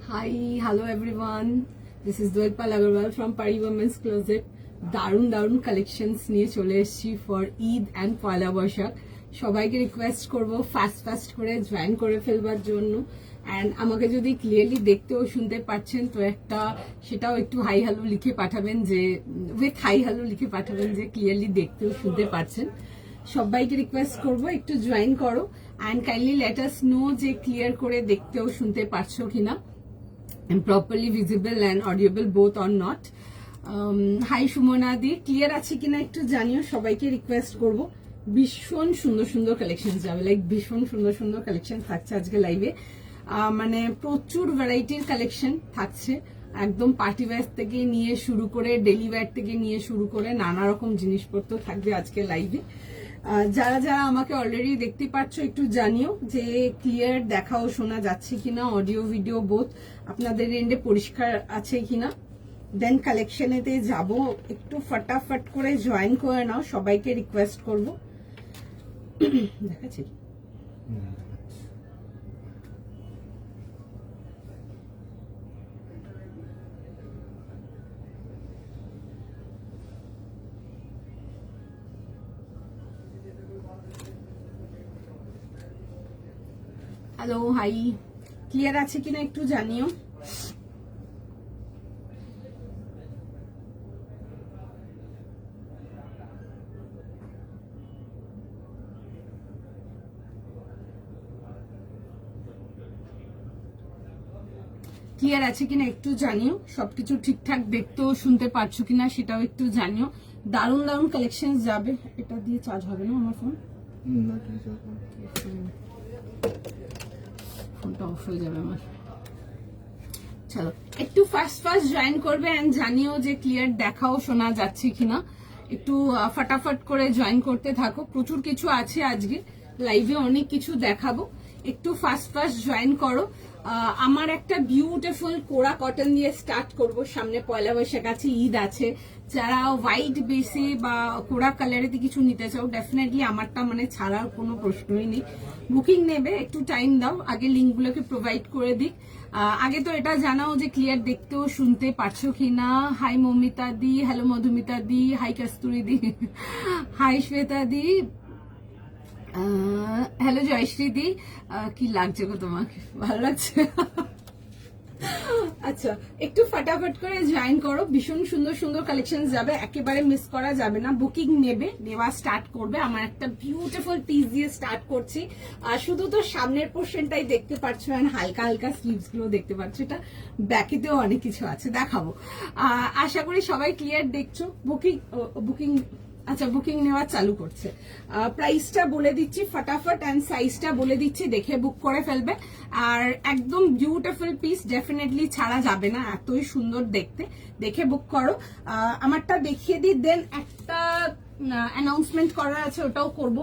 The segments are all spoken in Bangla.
Hi, hello everyone. This is Dwelpal Agarwal from Pari Women's Closet. দারুণ কালেকশনস নিয়ে চলে এসেছি ফর ঈদ অ্যান্ড পয়লা বৈশাখ। সবাইকে রিকোয়েস্ট করব ফাস্ট করে জয়েন করে ফেলবার জন্য। অ্যান্ড আমাকে যদি ক্লিয়ারলি দেখতে ও শুনতে পাচ্ছেন তো সেটাও একটু হাই হ্যালো লিখে পাঠাবেন, যে উইথ হাই হ্যালো লিখে পাঠাবেন যে ক্লিয়ারলি দেখতে ও শুনতে পাচ্ছেন। সবাইকে রিকোয়েস্ট করব একটু জয়েন করো and kindly let us no যে ক্লিয়ার করে দেখতে ও শুনতে পারছো কিনা, and properly visible and audible both or not. Hi Sumana di, clear আছে কিনা একটু জানিও। সবাইকে রিকোয়েস্ট করব, ভীষণ সুন্দর কালেকশন যাবে, লাইক ভীষণ সুন্দর কালেকশন থাকছে আজকে লাইভে। মানে প্রচুর ভ্যারাইটির কালেকশন থাকছে, একদম পার্টি ওয়্যার থেকে নিয়ে শুরু করে ডেলি ওয়্যার থেকে নিয়ে শুরু করে নানা রকম জিনিসপত্র থাকবে আজকে লাইভে। যারা আমাকে অলরেডি দেখতে পাচ্ছ একটু জানিও যে ক্লিয়ার দেখাও শোনা যাচ্ছে কিনা, অডিও ভিডিও বোথ আপনাদের এন্ডে পরিষ্কার আছে কিনা। দেন কালেকশনেতে যাব, একটু ফটাফট করে জয়েন করে নাও, সবাইকে রিকোয়েস্ট করবো। দেখাচ্ছি হ্যালো হাই, ক্লিয়ার আছে কিনা একটু জানিও। ক্লিয়ার আছে কিনা একটু জানিও, সবকিছু ঠিকঠাক দেখতেও শুনতে পারছো কিনা সেটাও একটু জানিও। দারুণ কালেকশন যাবে। এটা দিয়ে চার্জ হবে না আমার ফোন, ফোনটা অফ হয়ে যাবে আমার। চলো একটু ফাস্ট জয়েন করবে এন্ড জানিও যে ক্লিয়ার দেখাও শোনা যাচ্ছে কিনা। একটু ফটাফট করে জয়েন করতে থাকো, প্রচুর কিছু আছে আজকে লাইভে, অনেক কিছু দেখাবো। একটু ফাস্ট জয়েন করো। আমার একটা বিউটিফুল কোরা কটন দিয়ে স্টার্ট করব। সামনে পয়লা বৈশাখ আছে, ঈদ আছে। যারা হোয়াইট বেসে বা কোরা কালারেতে কিছু নিতে চাও ডেফিনেটলি আমারটা মানে ছাড়ার কোনো প্রশ্নই নেই। বুকিং নেবে, একটু টাইম দাও, আগে লিঙ্কগুলোকে প্রোভাইড করে দিক। আগে তো এটা জানাও যে ক্লিয়ার দেখতেও শুনতে পারছো কিনা। হাই মৌমিতা দি, হ্যালো মধুমিতা দি, হাই কস্তুরি দি, হাই শ্বেতা দি, হ্যালো জয়শ্রী দি। কি লাগছে গো তোমাকে, ভালো লাগছে? আচ্ছা একটু ফটাফট করে জয়েন করো, ভীষণ সুন্দর কালেকশন যাবে, একেবারে মিস করা যাবে না। বুকিং নেওয়া স্টার্ট করবে। আমার একটা বিউটিফুল পিস দিয়ে স্টার্ট করছি। শুধু তো সামনের পোর্শনটাই দেখতে পাচ্ছ, হালকা স্লিভস গুলো দেখতে পাচ্ছ, এটা ব্যাকেতেও অনেক কিছু আছে, দেখাবো। আশা করি সবাই ক্লিয়ার দেখছো। বুকিং আচ্ছা বুকিং নেওয়া চালু করছে। প্রাইসটা বলে দিচ্ছি ফটাফট অ্যান্ড সাইজটা বলে দিচ্ছি, দেখে বুক করে ফেলবে। আর একদম বিউটিফুল পিস, ডেফিনেটলি ছাড়া যাবে না, এতই সুন্দর দেখতে, দেখে বুক করো। আমারটা দেখিয়ে দিই, দেন একটা অ্যানাউন্সমেন্ট করার আছে, ওটাও করব।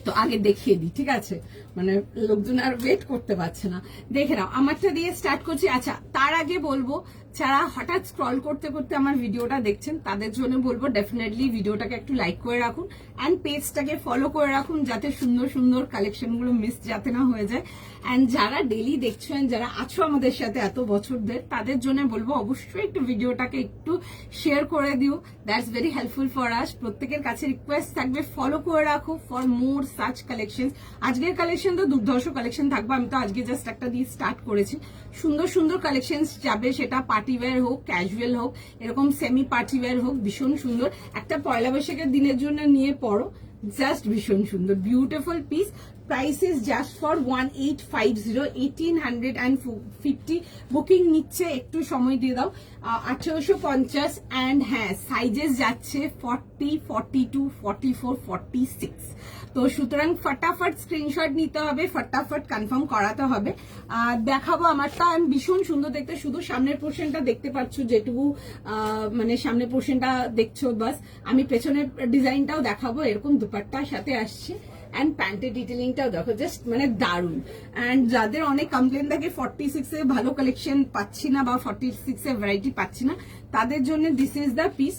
তো আগে দেখিয়ে দিই, ঠিক আছে? মানে লোকজন আর ওয়েট করতে পারছে না। দেখে নাও, আমারটা দিয়ে স্টার্ট করছি। আচ্ছা তার আগে বলবো, যারা হঠাৎ স্ক্রল করতে আমার ভিডিওটা দেখছেন তাদের জন্য বলবো ডেফিনেটলি ভিডিওটাকে একটু লাইক করে রাখুন অ্যান্ড পেজটাকে ফলো করে রাখুন, যাতে সুন্দর কালেকশনগুলো মিস যাতে না হয়ে যায়। অ্যান্ড যারা ডেলি দেখছেন, যারা আছো আমাদের সাথে এত বছরদের, তাদের জন্য বলবো অবশ্যই একটু ভিডিওটাকে একটু শেয়ার করে দিও, that's very helpful for us. প্রত্যেকের কাছে রিকোয়েস্ট থাকবে ফলো করে রাখো ফর মোর সাচ কালেকশন। আজকের কালেকশন তো দুর্ধর্ষ কালেকশন থাকবে, আমি তো আজকে জাস্ট একটা দিয়ে স্টার্ট করেছি। সুন্দর কালেকশন যাবে, সেটা পার্টি ওয়্যার হোক, ক্যাজুয়াল হোক, এরকম সেমি পার্টি ওয়্যার হোক, ভীষণ সুন্দর। একটা পয়লা বৈশাখের দিনের জন্য নিয়ে পড়ো, জাস্ট ভীষণ সুন্দর beautiful piece. Price is just for 1850, 1850। Booking নিচ্ছে, একটু সময় দিয়ে দাও। 1850 অ্যান্ড হ্যাঁ সাইজেস যাচ্ছে 40, 42, 44, 46। তো সুতরাং ফটাফট স্ক্রিনশট নিতে হবে, ফটাফট কনফার্ম করাতে হবে। দেখাবো আমারটা, আমি ভীষণ সুন্দর দেখতে, শুধু সামনের পোর্শনটা দেখতে পাচ্ছ যেটুকু, মানে সামনের পোর্শনটা দেখছো বাস। আমি পেছনের ডিজাইনটাও দেখাবো, এরকম দুপাট্টার সাথে আসছে। অ্যান্ড প্যান্টের ডিটেলিংটাও দেখো, জাস্ট মানে দারুন। অ্যান্ড যাদের অনেক কমপ্লেন থাকে 46 এ ভালো কালেকশন পাচ্ছি না বা 46 এ ভ্যারাইটি পাচ্ছি না, তাদের জন্য দিস ইজ দ্য পিস।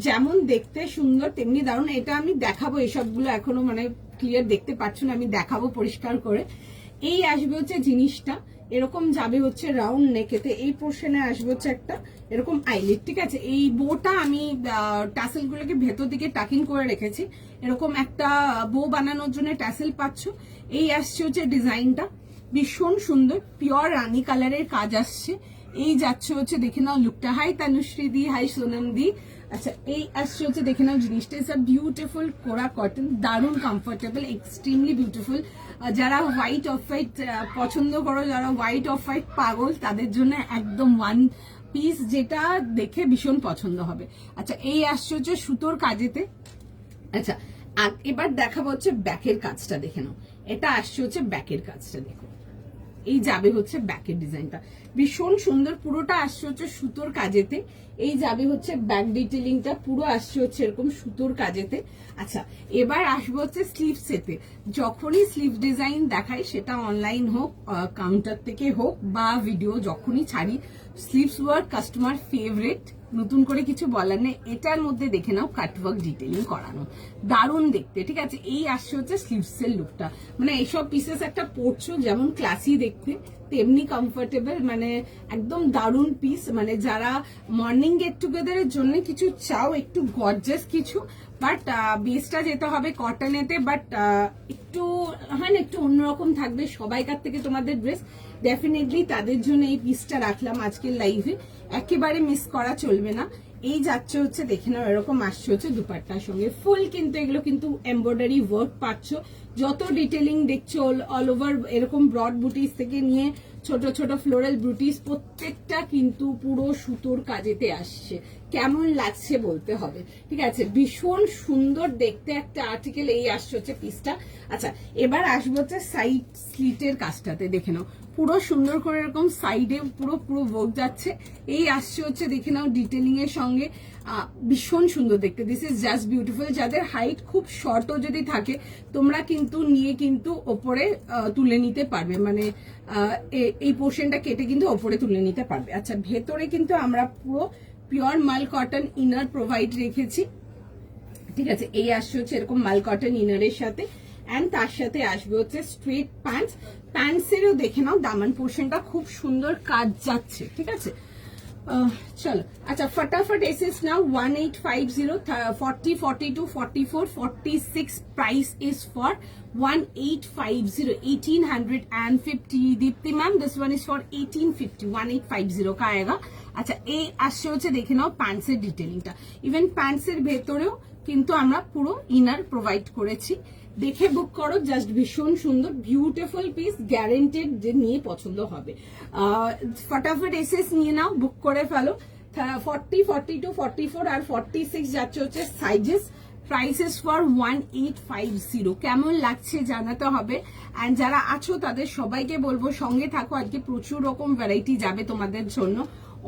যেমন দেখতে সুন্দর তেমনি দারুন। এটা আমি দেখাবো, এসবগুলো এখনো মানে ক্লিয়ার দেখতে পাচ্ছ না, আমি দেখাবো পরিষ্কার করে। এই আসবে হচ্ছে জিনিসটা, এরকম যাবে হচ্ছে রাউন্ড নেকেতে, এই পোর্শনে আসবে হচ্ছে একটা এরকম আইলেট, ঠিক আছে। এই বোটা আমি টাসেল গুলোকে ভেতর দিকে টাকিং করে রেখেছি, এরকম একটা বো বানানোর জন্য টাসেল পাচ্ছ। এই আসছে হচ্ছে ডিজাইনটা, ভীষণ সুন্দর পিওর রানী কালারের কাজ আসছে। এই যাচ্ছে হচ্ছে দেখে নাও লুকটা। হাই তানুশ্রী দি, হাই সোনাম দি। আচ্ছা এই আসছে হচ্ছে দেখে নাও জিনিসটা, ইটস আ বিউটিফুল কোরা কটন, দারুন কমফোর্টেবল, এক্সট্রিমলি বিউটিফুল। যারা হোয়াইট অফ হোয়াইট পছন্দ করো, যারা হোয়াইট অফ হোয়াইট পাগল, তাদের জন্য একদম ওয়ান পিস, যেটা দেখে ভীষণ পছন্দ হবে। আচ্ছা এই আসছে হচ্ছে সুতোর কাজেতে। আচ্ছা এবার দেখাবো হচ্ছে ব্যাকের কাজটা, দেখে নাও। এটা আসছে হচ্ছে ব্যাকের কাজটা, দেখো এই যাবে হচ্ছে ব্যাকের ডিজাইনটা, ভীষণ সুন্দর। পুরোটা আসছে হচ্ছে সুতোর কাজেতে। এই যাবে হচ্ছে ব্যাক ডিটেলিংটা, পুরো আসছে হচ্ছে এরকম সুতোর কাজেতে। আচ্ছা এবার আসবো হচ্ছে স্লিভসেতে। যখনই স্লিভ ডিজাইন দেখাই, সেটা অনলাইন হোক, কাউন্টার থেকে হোক বা ভিডিও যখনই ছাড়ি, স্লিভস ওয়ার্ক কাস্টমার ফেভারিট, নতুন করে কিছু বলার নেই। এটার মধ্যে দেখে নাও কাটওয়ার্ক ডিটেলিং করানো, দারুণ দেখতে, ঠিক আছে। এই আসছে হচ্ছে স্লিভসের লুকটা, মানে এইসব পিসেস একটা পরছো যেমন ক্লাসি দেখতে, তেমনি কমফোর্টেবল, মানে একদম দারুণ পিস। মানে যারা মর্নিং গেট টুগেদারের জন্য কিছু চাও, একটু গর্জাস কিছু, বাট বেসটা যেতে হবে কটনেতে, বাট একটু হয় না, একটু অন্যরকম থাকবে সবাইকার থেকে তোমাদের ড্রেস, ডেফিনেটলি তাদের জন্য এই পিসটা রাখলাম আজকের লাইভে, একেবারে মিস করা চলবে না। এই যাচ্ছে হচ্ছে দেখে নাও, এরকম আসছে হচ্ছে দুপাট্টার সঙ্গে ফুল, কিন্তু এগুলো কিন্তু এমব্রয়ডারি ওয়ার্ক পাচ্ছ। যত ডিটেলিং দেখছো অল ওভার এরকম ব্রড বুটিস থেকে নিয়ে ছোট ছোট ফ্লোরাল বুটিস, প্রত্যেকটা কিন্তু পুরো সুতোর কাজেতে আসছে। কেমন লাগছে বলতে হবে, ঠিক আছে। ভীষণ সুন্দর দেখতে একটা আর্টিকেল। এই আসছে হচ্ছে পিসটা। আচ্ছা এবার আসবো হচ্ছে সাইড স্লিটের কাজটাতে, দেখে নাও পুরো সুন্দর করে এরকম সাইডে পুরো পুরো ওয়ার্ক যাচ্ছে। এই আসছে হচ্ছে দেখে নাও ডিটেলিং এর সঙ্গে, ভীষণ সুন্দর দেখতে। This is just beautiful. যাদের হাইট খুব শর্টও যদি থাকে, তোমরা কিন্তু নিয়ে কিন্তু ওপরে তুলে নিতে পারবে, মানে এই পোর্শনটা কেটে কিন্তু ওপরে তুলে নিতে পারবে। আচ্ছা ভেতরে কিন্তু আমরা পুরো পিওর মাল কটন ইনার প্রোভাইড রেখেছি, ঠিক আছে। এই আসছে হচ্ছে এরকম মাল কটন ইনারের সাথে, এন্ড তার সাথে আসবে হচ্ছে স্ট্রেট প্যান্টস। প্যান্টসেরও দেখে নাও দামান পোর্শনটা খুব সুন্দর কাজ যাচ্ছে, ঠিক আছে। চলো আচ্ছা ফটাফট এসএস নাও 1850, 40, 42, 44, 46 price is for 1850, 1850। Dipti ma'am this one is for 1850, 1850 का आएगा। আচ্ছা এই আসছে হচ্ছে দেখে নাও প্যান্টসের ডিটেলিংটা। ইভেন প্যান্টসের ভেতরেও কিন্তু আমরা পুরো ইনার প্রোভাইড করেছি। দেখে বুক করো, জাস্ট ভীষণ সুন্দর বিউটিফুল পিস, গ্যারেন্টেড যে নিয়ে পছন্দ হবে। ফটাফট এসএস নিয়ে নাও, বুক করে ফেলো। 40, 42, 44 আর 46 যাচ্ছে হচ্ছে সাইজেস। Prices for 1850। কেমন লাগছে জানাতে হবে। অ্যান্ড যারা আছো তাদের সবাইকে বলবো সঙ্গে থাকো, আজকে প্রচুর রকম ভ্যারাইটি যাবে তোমাদের জন্য।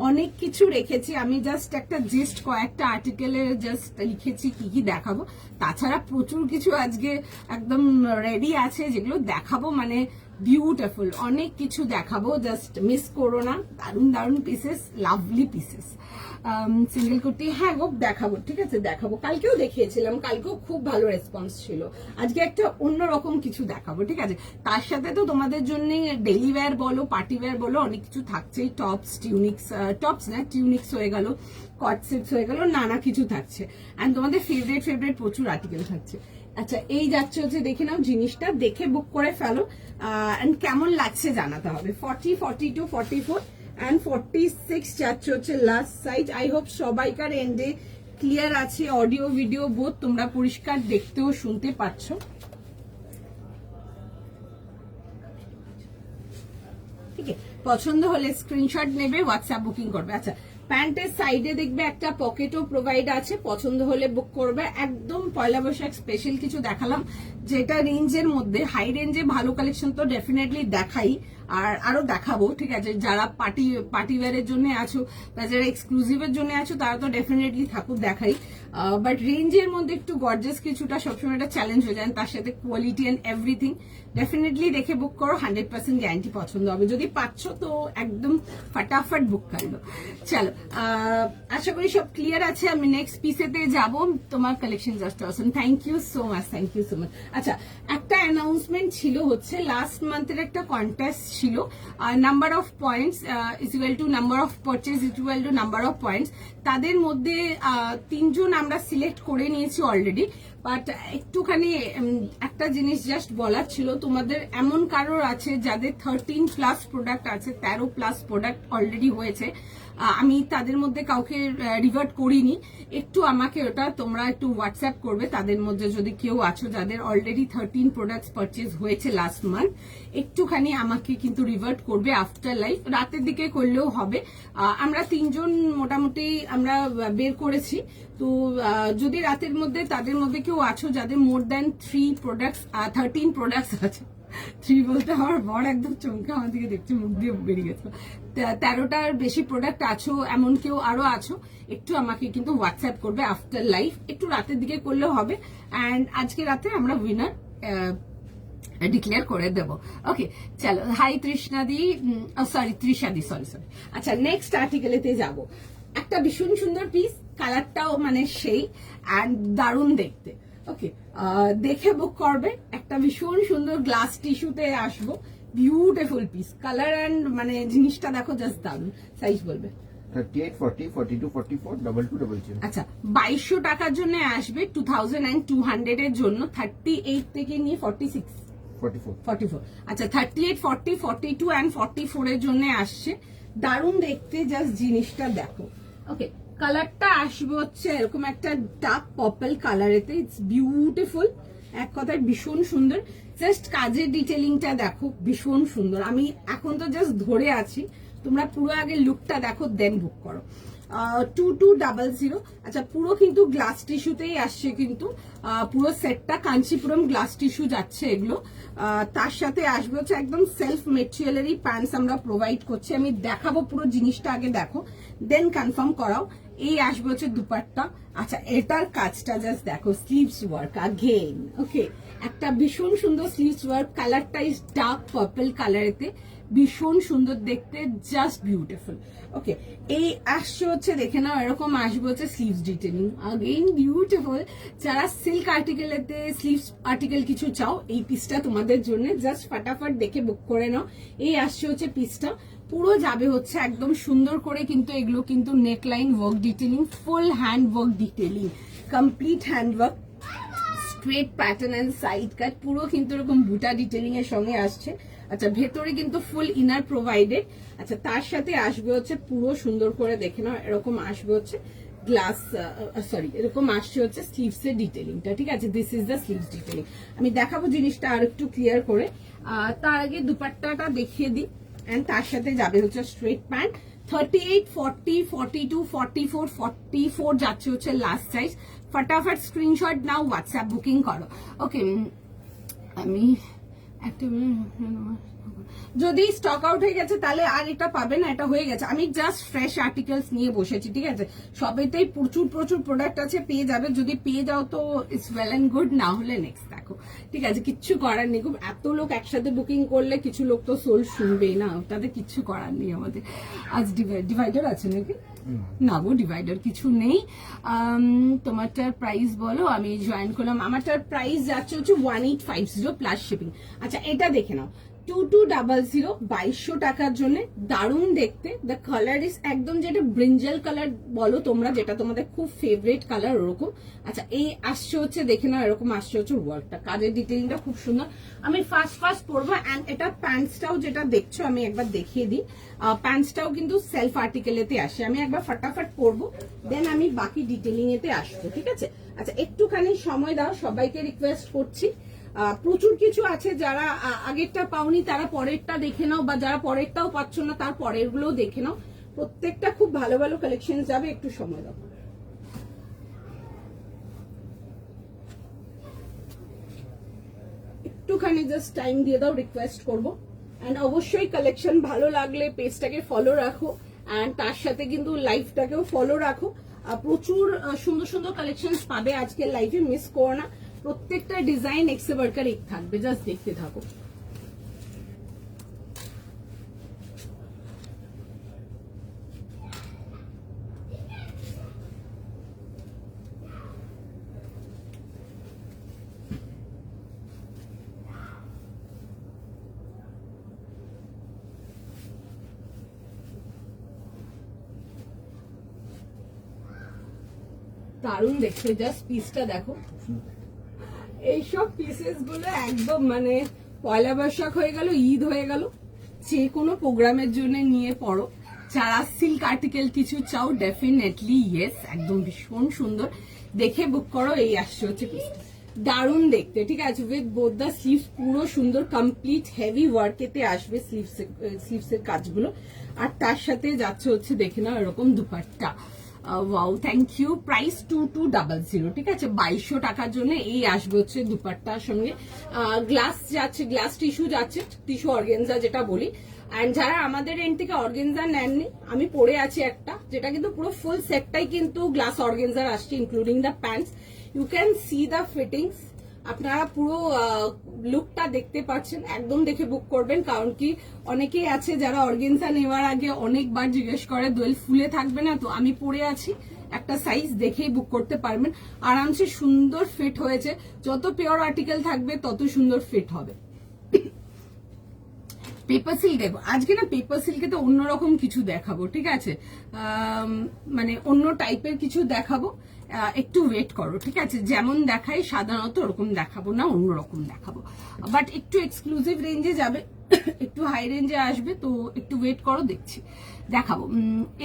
অনেক কিছু রেখেছি আমি, জাস্ট একটা জিস্ট কয়েকটা আর্টিকেলে জাস্ট লিখেছি কি কি দেখাবো। তাছাড়া প্রচুর কিছু আজকে একদম রেডি আছে যেগুলো দেখাবো, মানে বিউটিফুল অনেক কিছু দেখাবো, জাস্ট মিস করো না। দারুন দারুন pieces, lovely pieces. Single kurti হ্যাঁ গো দেখাবো, ঠিক আছে দেখাবো। কালকেও দেখিয়েছিলাম, কালকেও খুব ভালো রেসপন্স ছিল। আজকে একটা অন্যরকম কিছু দেখাবো, ঠিক আছে। তার সাথে তো তোমাদের জন্য ডেইলি ওয়্যার বলো, পার্টি ওয়্যার বলো, অনেক কিছু থাকছেই। টপস, টিউনিক্স, টপস না টিউনিক্স হয়ে গেল, কট সেটস হয়ে গেল, নানা কিছু থাকছে। অ্যান্ড তোমাদের ফেভারিট প্রচুর আর্টিকেল থাকছে। আচ্ছা এই যাচ্ছে হচ্ছে দেখে নাও জিনিসটা, দেখে বুক করে ফেলো। এন্ড কেমন লাগছে জানাতে হবে। 40, 42, 44 and 46 যাচ্ছে হচ্ছে লাস্ট সাইজ। আই হোপ সবাইকার এন্ডে ক্লিয়ার আছে, অডিও ভিডিও বোথ, তোমরা পরিষ্কার দেখতেও শুনতে পাচ্ছ। ঠিক আছে, পছন্দ হলে স্ক্রিনশট নেবে, হোয়াটসঅ্যাপ বুকিং করবে। আচ্ছা, প্যান্টের সাইডে দেখবে একটা পকেটও প্রোভাইড আছে, পছন্দ হলে বুক করবে। একদম পয়লা বৈশাখ স্পেশাল কিছু দেখালাম, যেটা রেঞ্জের মধ্যে, হাই রেঞ্জে ভালো কালেকশন তো ডেফিনেটলি দেখাই, আর আরো দেখাবো। ঠিক আছে, যারা পার্টি ওয়্যারের জন্য আছো বা যারা এক্সক্লুসিভের জন্য আছো তারা তো ডেফিনেটলি থাকুক, দেখাই। বাট রেঞ্জের মধ্যে একটু গর্জাস কিছুটা সবসময় একটা চ্যালেঞ্জ হয়ে যায়, তার সাথে কোয়ালিটি এন্ড এভরিথিং। ডেফিনেটলি দেখে বুক করো, 100% গ্যারান্টি পছন্দ হবে। যদি পাচ্ছ তো একদম ফাটাফাট বুক করলো। চলো, আশা করি সব ক্লিয়ার আছে। আমি নেক্সট পিসেতে যাব। তোমার collection just awesome. Thank you so much, thank you so much. আচ্ছা, একটা অ্যানাউন্সমেন্ট ছিল, হচ্ছে লাস্ট মান্থের একটা কন্টেস্ট ছিল, number of points is equal to number of purchase equal to number of points. তাদের মধ্যে 3 জন আমরা সিলেক্ট করে নিয়েছি অলরেডি। বাট একটুখানি একটা জিনিস জাস্ট বলার ছিল, তোমাদের এমন কারোর আছে যাদের 13+ প্রোডাক্ট আছে, 13+ প্রোডাক্ট অলরেডি হয়েছে, আমি তাদের মধ্যে কাউকে রিভার্ট করিনি। একটু আমাকে ওটা তোমরা একটু হোয়াটসঅ্যাপ করবে, তাদের মধ্যে যদি কেউ আছো যাদের অলরেডি 13 প্রোডাক্টস পারচেজ হয়েছে লাস্ট মান্থ, একটুখানি আমাকে কিন্তু রিভার্ট করবে আফটার লাইভ, রাতের দিকে করলেও হবে। আমরা 3 জন মোটামুটি আমরা বের করেছি, তো যদি রাতের মধ্যে তাদের মধ্যে কেউ আছো যাদের মোর দ্যান 13 প্রোডাক্টস আছে, 3 বলতে আমার বড় একদম চমকে আমার দিকে দেখছে, মুখ দিয়ে বেরিয়ে গেছে, 13টার বেশি প্রোডাক্ট আছো, এমন কেউ আরো আছো, একটু আমাকে কিন্তু হোয়াটসঅ্যাপ করবে আফটার লাইভ, একটু রাতের দিকে করলেও হবে। অ্যান্ড আজকে রাতে আমরা উইনার ডিক্লেয়ার করে দেব। ওকে, চলো। হাই তৃষ্ণাদি, সরি তৃষাদি, সরি। আচ্ছা, নেক্সট আর্টিকেলেতে যাব। একটা ভীষণ সুন্দর পিস, কালারটাও মানে সেই, অ্যান্ড দারুণ দেখতে। ওকে, দেখে বুক করবে। একটা ভীষণ সুন্দর গ্লাস টিস্যুতে আসবো, বিউটিফুল পিস, কালার অ্যান্ড মানে জিনিসটা দেখো, জাস্ট দারুণ। সাইজ বলবে? 38, 40, 42, 44, 22, 00। আচ্ছা, 2200 টাকার জন্য আসবে, 2200 এর জন্য, 38 থেকে নিয়ে 46, 44। আচ্ছা, 38, 40, 42 অ্যান্ড 44 এর জন্য আসছে। দারুণ দেখতে, জাস্ট জিনিসটা দেখো। ওকে, কালারটা আসবে হচ্ছে এরকম একটা ডার্ক পার্পল কালারেতে, ইটস বিউটিফুল, এক কথায় ভীষণ সুন্দর। জাস্ট কাজের ডিটেলিংটা দেখো, ভীষণ সুন্দর। আমি এখন তো জাস্ট ধরে আছি, তোমরা পুরো আগে লুকটা দেখো, দেন বুক করো। 2200। আচ্ছা, পুরো কিন্তু গ্লাস টিস্যুতেই আসছে, কিন্তু পুরো সেটটা কাঞ্চিপুরম গ্লাস টিস্যু যাচ্ছে এগুলো। তার সাথে আসবে হচ্ছে একদম সেলফ মেটেরিয়ালেরই প্যান্টস আমরা প্রোভাইড করছি। আমি দেখাবো পুরো জিনিসটা, আগে দেখো দেন কনফার্ম করাও। এই আসবে হচ্ছে দুপাট্টা। আচ্ছা, এটার কাজটা জাস্ট দেখো, স্লিভস ওয়ার্ক আগেন। ওকে, একটা ভীষণ সুন্দর স্লিভস ওয়ার্ক, কালারটা ইজ ডার্ক পার্পল কালারেতে, ভীষণ সুন্দর দেখতে, জাস্ট বিউটিফুল। ওকে, এই আসছে হচ্ছে দেখে নাও, এরকম আসবে হচ্ছে স্লিভস ডিটেলিং, আগেইন বিউটিফুল। যারা সিল্ক আর্টিকেলেতে স্লিভস আর্টিকেল কিছু চাও, এই পিসটা তোমাদের জন্য, জাস্ট ফাটাফাট দেখে বুক করে নাও। এই আসছে হচ্ছে পিসটা, পুরো যাবে হচ্ছে একদম সুন্দর করে, কিন্তু এগুলো কিন্তু neckline work detailing, full hand work detailing, complete hand work, straight pattern and side cut, পুরো কিন্তু এরকম বুটা ডিটেলিং এর সঙ্গে আসছে। আচ্ছা, ভেতরে কিন্তু ফুল ইনার প্রোভাইডেড। আচ্ছা, তার সাথে আসবে হচ্ছে পুরো সুন্দর করে দেখে নাও, এরকম আসবে হচ্ছে গ্লাস, সরি, এরকম আসছে হচ্ছে স্লিভস এর ডিটেলিংটা। ঠিক আছে, this is the sleeves detailing. আমি দেখাবো জিনিসটা আর একটু ক্লিয়ার করে, তার আগে দুপাট্টাটা দেখিয়ে দিই। এন্ড তার সাথে যাবে হচ্ছে স্ট্রেট প্যান্ট, 38, 40, 42, 44, 44 যাচ্ছে হচ্ছে লাস্ট সাইজ। ফটাফট স্ক্রিনশট নাও, হোয়াটসঅ্যাপ বুকিং করো। ওকে, আমি একটা যদি স্টক আউট হয়ে গেছে তাহলে আর এটা পাবে না, এটা হয়ে গেছে। আমি জাস্ট ফ্রেশ আর্টিকেলস নিয়ে বসেছি, ঠিক আছে। সবেতেই প্রচুর প্রচুর প্রোডাক্ট আছে, পেয়ে যাবে। যদি পেয়ে যাও তো ইটস ওয়েল এন্ড গুড, না হলে নেক্সট দেখো। ঠিক আছে, কিচ্ছু করার নেই। এত লোক একসাথে বুকিং করলে কিছু লোক তো সোল শুনবেই না, তাদের কিচ্ছু করার নেই আমাদের। আজ ডিভাইডার আছে নাকি? না গো, ডিভাইডার কিছু নেই। তোমারটার প্রাইস বলো, আমি জয়েন করলাম। আমারটার প্রাইস যাচ্ছে হচ্ছে 1850 প্লাস শিপিং। আচ্ছা, এটা দেখে নাও, 2200 2200 টাকার জন্য দারুণ দেখতে। দ্য কালার ইজ একদম যেটা ব্রিঞ্জাল কালার বলো তোমরা, যেটা তোমাদের খুব ফেভারিট কালার ওরকম। আচ্ছা এই আসছে হচ্ছে দেখে নাও, এরকম আসছে হচ্ছে ওয়ার্কটা, কাজের ডিটেইলটা খুব সুন্দর। আমি ফার্স্ট পরবো অ্যান্ড এটা প্যান্টসটাও যেটা দেখছো আমি একবার দেখিয়ে দিই, প্যান্টসটাও কিন্তু সেলফ আর্টিকেলেতে আসে। আমি একবার ফটাফট পরবো, দেন আমি বাকি ডিটেইলিং এতে আসবো, ঠিক আছে? আচ্ছা একটুখানি সময় দাও, সবাইকে রিকোয়েস্ট করছি। প্রচুর কিছু আছে, যারা আগেরটা পাওনি তারা পরেরটা দেখে নাও, বা যারা পরেরটাও পাচ্ছ না তার পরের গুলোও দেখে নাও। প্রত্যেকটা খুব ভালো ভালো কালেকশন যাবে, একটু সময় দাও। একটুখানি জাস্ট টাইম দিয়ে দাও, রিকোয়েস্ট করবো। অ্যান্ড অবশ্যই কালেকশন ভালো লাগলে পেজটাকে ফলো রাখো, অ্যান্ড তার সাথে কিন্তু লাইভটাকেও ফলো রাখো। প্রচুর সুন্দর সুন্দর কালেকশন পাবে আজকের লাইভে, মিস করো না। প্রত্যেকটা ডিজাইন এক্সে বারকার এক থাকবে, জাস্ট দেখতে থাকো। দারুণ দেখতে, জাস্ট পিসটা দেখো। এইসব পিসেস গুলো একদম মানে পয়লা বৈশাখ হয়ে গেল, ঈদ হয়ে গেল, যে কোনো প্রোগ্রামের জন্য নিয়ে পড়ো। যারা সিল্ক আর্টিকেল কিছু চাও ডেফিনেটলি ইয়েস, একদম ভীষণ সুন্দর, দেখে বুক করো। এই আসছে হচ্ছে পিসটা, দারুণ দেখতে, ঠিক আছে? উইথ বোথ দ্য স্লিভস, পুরো সুন্দর কমপ্লিট হেভি ওয়ার্কেতে আসবে স্লিভসের কাজগুলো। আর তার সাথে যাচ্ছে হচ্ছে দেখে নাও এরকম dupatta. Wow, thank you. Price 2200, ঠিক আছে? 2200 টাকার জন্য এই আসবে হচ্ছে দুপাট্টার সঙ্গে। গ্লাস যাচ্ছে, গ্লাস টিস্যু যাচ্ছে, টিস্যু অর্গেনজা যেটা বলি। অ্যান্ড যারা আমাদের এন্ড থেকে অর্গেনজা নেননি, আমি পরে আছি একটা, যেটা কিন্তু পুরো ফুল সেটটাই কিন্তু গ্লাস অর্গেনজার আসছে, including the pants. You can see the fittings, আপনারা পুরো লুকটা দেখতে পাচ্ছেন। একদম দেখে বুক করবেন, কারণ কি অনেকেই আছে যারা অর্গেনজা নেওয়ার আগে অনেকবার জিজ্ঞেস করে দোয়েল ফুলে থাকবে না তো। আমি পরে আছি, একটা সাইজ দেখেই বুক করতে পারবেন আরামসে। সুন্দর ফিট হয়েছে, যত পিওর আর্টিকেল থাকবে তত সুন্দর ফিট হবে। পেপার সিল্ক দেখো আজকে না, পেপার সিল্কে তো অন্যরকম কিছু দেখাবো, ঠিক আছে? মানে অন্য টাইপের কিছু দেখাবো, একটু ওয়েট করো, ঠিক আছে? যেমন দেখাই সাধারণত ওরকম দেখাবো না, অন্যরকম দেখাবো, বাট একটু এক্সক্লুসিভ রেঞ্জে যাবে, একটু হাই রেঞ্জে আসবে, তো একটু ওয়েট করো, দেখছি দেখাবো।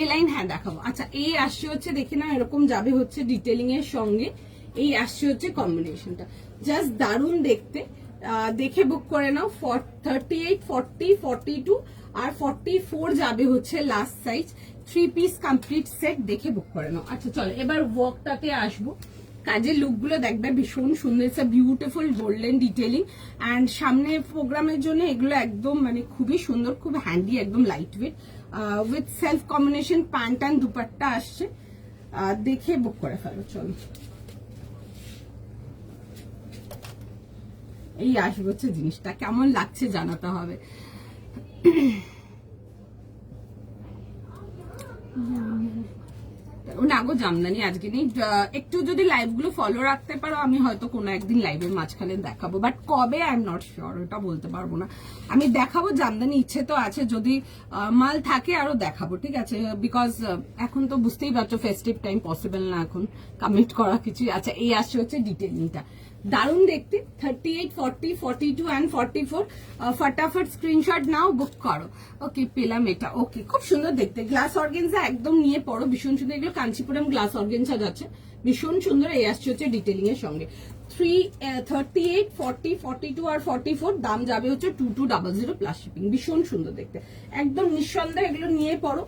এ লাইন হ্যাঁ দেখাবো। আচ্ছা এই আসছে হচ্ছে দেখে না, এরকম যাবে হচ্ছে ডিটেলিং এর সঙ্গে। এই আসছে হচ্ছে কম্বিনেশনটা, জাস্ট দারুণ দেখতে, দেখে বুক করে নাও। 38, 40, 42 আর 44 যাবে হচ্ছে last size. 3 piece complete set, দেখে বুক করে নাও। আচ্ছা চলো এবার ওয়ার্কটাতে আসবো। কাজের লুকগুলো দেখবে ভীষণ সুন্দর, it's a beautiful golden detailing. And সামনে প্রোগ্রামের জন্য এগুলো একদম মানে খুবই সুন্দর, খুব হ্যান্ডি, একদম light weight, with self combination pant and dupatta আসছে। দেখে বুক করে ফেলো, চলো। এই আসবে হচ্ছে জিনিসটা, কেমন লাগছে জানাতে হবে। না গো জামদানি আজকে নেই, একটু যদি লাইভ গুলো ফলো রাখতে পারো আমি হয়তো কোনো একদিন লাইভের মাঝখানে দেখাবো, বাট কবে আই এম নট শিওর, ওটা বলতে পারবো না। আমি দেখাবো জামদানি, ইচ্ছে তো আছে, যদি মাল থাকে আরো দেখাবো, ঠিক আছে? বিকজ এখন তো বুঝতেই পারছো ফেস্টিভ টাইম, পসিবল না এখন কমিট করা কিছু। আচ্ছা এই আসছে হচ্ছে ডিটেলিংটা, দারুণ দেখতে। 38, 40, 42 অ্যান্ড 44, ফটাফট স্ক্রিনশট নাও, বুক করো। ওকে পেলাম এটা, ওকে খুব সুন্দর দেখতে, গ্লাস অর্গেনজা একদম নিয়ে পড়ো, ভীষণ সুন্দর। এগুলো কাঞ্চিপুরম গ্লাস অর্গেনজা যাচ্ছে, ভীষণ সুন্দর। এই আসছে হচ্ছে ডিটেলিং এর সঙ্গে। 38, 40, 42 আর 44 দাম যাবে হচ্ছে 2200 প্লাস শিপিং। ভীষণ সুন্দর দেখতে, একদম নিঃসন্দেহে এগুলো নিয়ে পড়ো।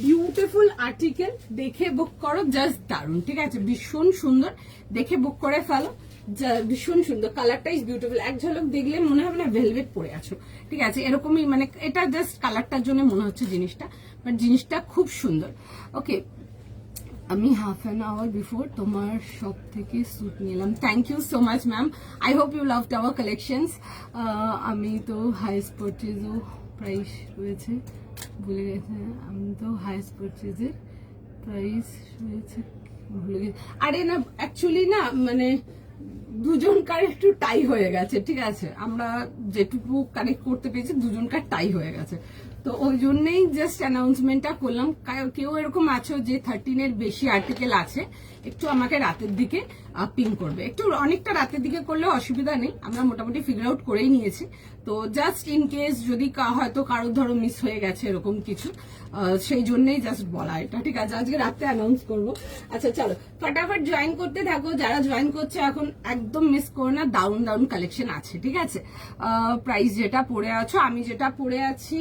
বিউটিফুল আর্টিকেল, দেখে বুক করো, জাস্ট দারুন, ঠিক আছে? ভীষণ সুন্দর, দেখে বুক করে ফেলো, ভীষণ সুন্দর। কালারটা ইজ বিউটিফুল, এক ঝলক দেখলে মনে হবে না ভেলভেট পরে আছো, ঠিক আছে? এরকমই মানে এটা জাস্ট কালারটার জন্য মনে হচ্ছে জিনিসটা, বাট জিনিসটা খুব সুন্দর। ওকে আমি হাফ অ্যান আওয়ার বিফোর তোমার সব থেকে স্যুট নিলাম, thank you so much ma'am, I hope you loved our collections. আমি তো হাইস্ট পারচেজও প্রাইস রয়েছে, ভুলে গেছে, আমি তো হাইস্ট পারচেজের প্রাইস রয়েছে ভুলে গেছি। আরে না অ্যাকচুয়ালি না মানে দুজনকার একটু টাই হয়ে গেছে, ঠিক আছে, আমরা যেটুকু কানেক্ট করতে পেরেছি দুজনকার টাই হয়ে গেছে, তো ওই জন্যই জাস্ট অ্যানাউন্সমেন্টটা করলাম। কেউ এরকম আছো যে 13 বেশি আর্টিকেল আছে, একটু আমাকে রাতের দিকে পিং করবে, একটু অনেকটা রাতের দিকে করলে অসুবিধা নেই, আমরা মোটামুটি ফিগার আউট করেই নিয়েছি। তো জাস্ট ইন কেস যদি হয়তো কারোর ধরো মিস হয়ে গেছে এরকম কিছু, সেই জন্যই জাস্ট বলা এটা, ঠিক আছে, আজকে রাতে অ্যানাউন্স করবো। আচ্ছা চলো ফটাফট জয়েন করতে থাকো, যারা জয়েন করছে এখন একদম মিস করো না, দারুন দারুন কালেকশন আছে, ঠিক আছে। প্রাইস যেটা পড়ে আছো, আমি যেটা পড়ে আছি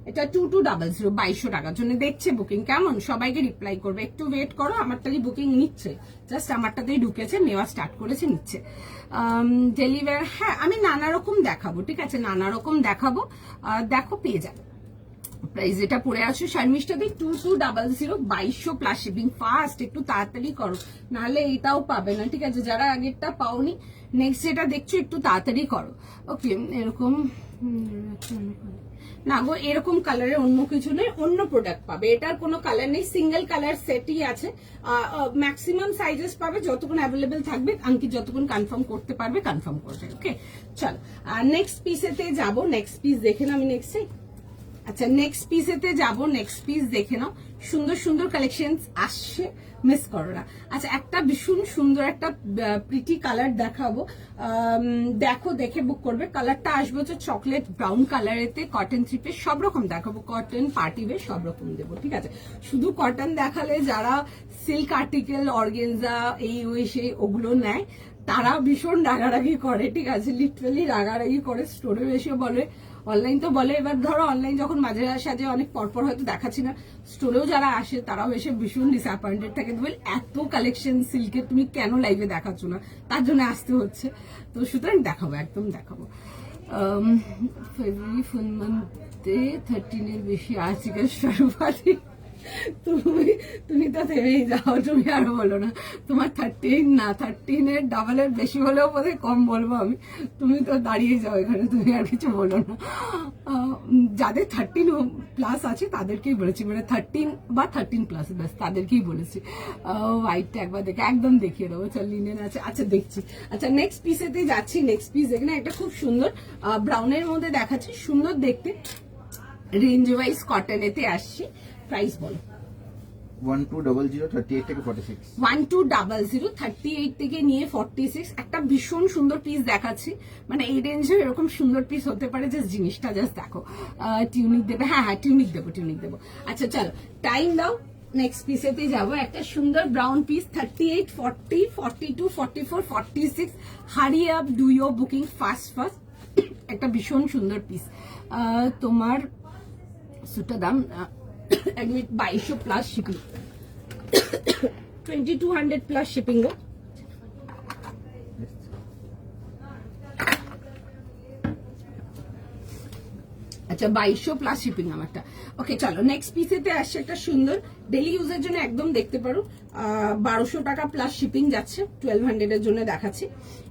এটা 2200, 2200 টাকার জন্য দেখছে বুকিং, কেমন সবাইকে রিপ্লাই করবে, একটু ওয়েট করো, আমারটাই বুকিং নিচ্ছে, জাস্ট আমারটাতেই ঢুকেছে, নেওয়া স্টার্ট করেছে, নিচ্ছে। ডেলিভার, হ্যাঁ আমি নানা রকম দেখাবো, ঠিক আছে, নানা রকম দেখাবো, দেখো পেয়ে যাবে। প্রাইস যেটা পড়ে আছো শর্মিষ্ঠাদি 2200, 2200 প্লাস শিপিং, ফাস্ট একটু তাড়াতাড়ি করো, নাহলে এটাও পাবে না, ঠিক আছে, যারা আগেরটা পাওনি নেক্সট যেটা দেখছো একটু তাড়াতাড়ি করো। ওকে, এরকম না গো, এরকম কালারের অন্য কিছু নেই, অন্য প্রোডাক্ট পাবে, এটার কোনো কালার নেই, সিঙ্গেল কালার সেটই আছে, ম্যাক্সিমাম সাইজেস পাবে, যতক্ষণ অ্যাভেলেবেল থাকবে আঙ্কিত যতক্ষণ কনফার্ম করতে পারবে কনফার্ম করবে। ওকে চল নেক্সট পিসেতে যাবো, নেক্সট পিস দেখে না আমি নেক্সটে, আচ্ছা নেক্সট পিসেতে যাবো, নেক্সট পিস দেখে নাও, সুন্দর সুন্দর কালেকশন আসছে, মিস করো না। আচ্ছা একটা ভীষণ সুন্দর একটা প্রিটি কালার দেখাবো, দেখো দেখে বুক করবে, কালারটা আসবে হচ্ছে চকলেট ব্রাউন কালারেতে, কটন থ্রি পিস সব রকম দেখাবো, কটন পার্টি ওয়্যার সব রকম দেবো, ঠিক আছে। শুধু কটন দেখালে যারা সিল্ক আর্টিকেল অর্গেনজা এই ওই সেই ওগুলো নেয় তারা ভীষণ রাগারাগি করে, ঠিক আছে, লিটারালি রাগারাগি করে, স্টোরে এসে বলে, অনলাইন তো বলে, এবার ধরো অনলাইন যখন মাঝে সাঝে অনেক পরপর হয়তো দেখাচ্ছি না, স্টোরেও যারা আসে তারাও এসে ভীষণ ডিসঅ্যাপয়েন্টেড থাকে, বল এত কালেকশন সিল্কের তুমি কেন লাইভে দেখাচ্ছ না, তার জন্য আসতে হচ্ছে, তো সুতরাং দেখাবো, একদম দেখাবো। ফেব্রুয়ারি ফুল মান্থে 13 বেশি আর্টিকেল সর্বাধিক, তুমি তো থেমেই যাও, তুমি আর বলো না, তোমার 13 না, 13 ডাবলের বেশি হলেও বোধহয় কম বলবো আমি, তুমি তো দাঁড়িয়ে যাও এখানে, তুমি আর কিছু বলো না। যাদের 13 প্লাস আছে তাদেরকেই বলেছি, মানে 13 বা 13 প্লাস ব্যাস তাদেরকেই বলেছি। হোয়াইটটা একবার দেখে একদম দেখিয়ে দেবো, চল লিনেন আছে, আচ্ছা দেখছি। আচ্ছা নেক্সট পিসেতে যাচ্ছি, নেক্সট পিস এখানে একটা খুব সুন্দর ব্রাউনের মধ্যে দেখাচ্ছি, সুন্দর দেখতে, রেঞ্জ ওয়াইজ কটনেতে আসছে, প্রাইস বলো। 1200, 38 থেকে 46, 1200, 38 থেকে নিয়ে 46, একটা ভীষণ সুন্দর পিস দেখাচ্ছি, মানে এই রেঞ্জের এরকম সুন্দর পিস হতে পারে, জাস্ট জিনিসটা জাস্ট দেখো, টিউনিক দেবে, হ্যাঁ হ্যাঁ টিউনিক দেবো। আচ্ছা চলো টাইম দাও, নেক্সট পিসেতে যাবো, একটা সুন্দর brown piece, 38, 40, 42, 44, 46, hurry up, do your booking fast, একটা ভীষণ সুন্দর পিস, তোমার সুটা দাম 2200 প্লাস শিপিং, 2200 প্লাস শিপিং গো। আচ্ছা 2200 প্লাস শিপিং আমারটা। ওকে চলো নেক্সট পিসেতে আসছে একটা সুন্দর ডেইলি ইউজের জন্য একদম দেখতে পারো, 1200 টাকা প্লাস শিপিং যাচ্ছে, 1200 এর জন্য দেখাচ্ছি,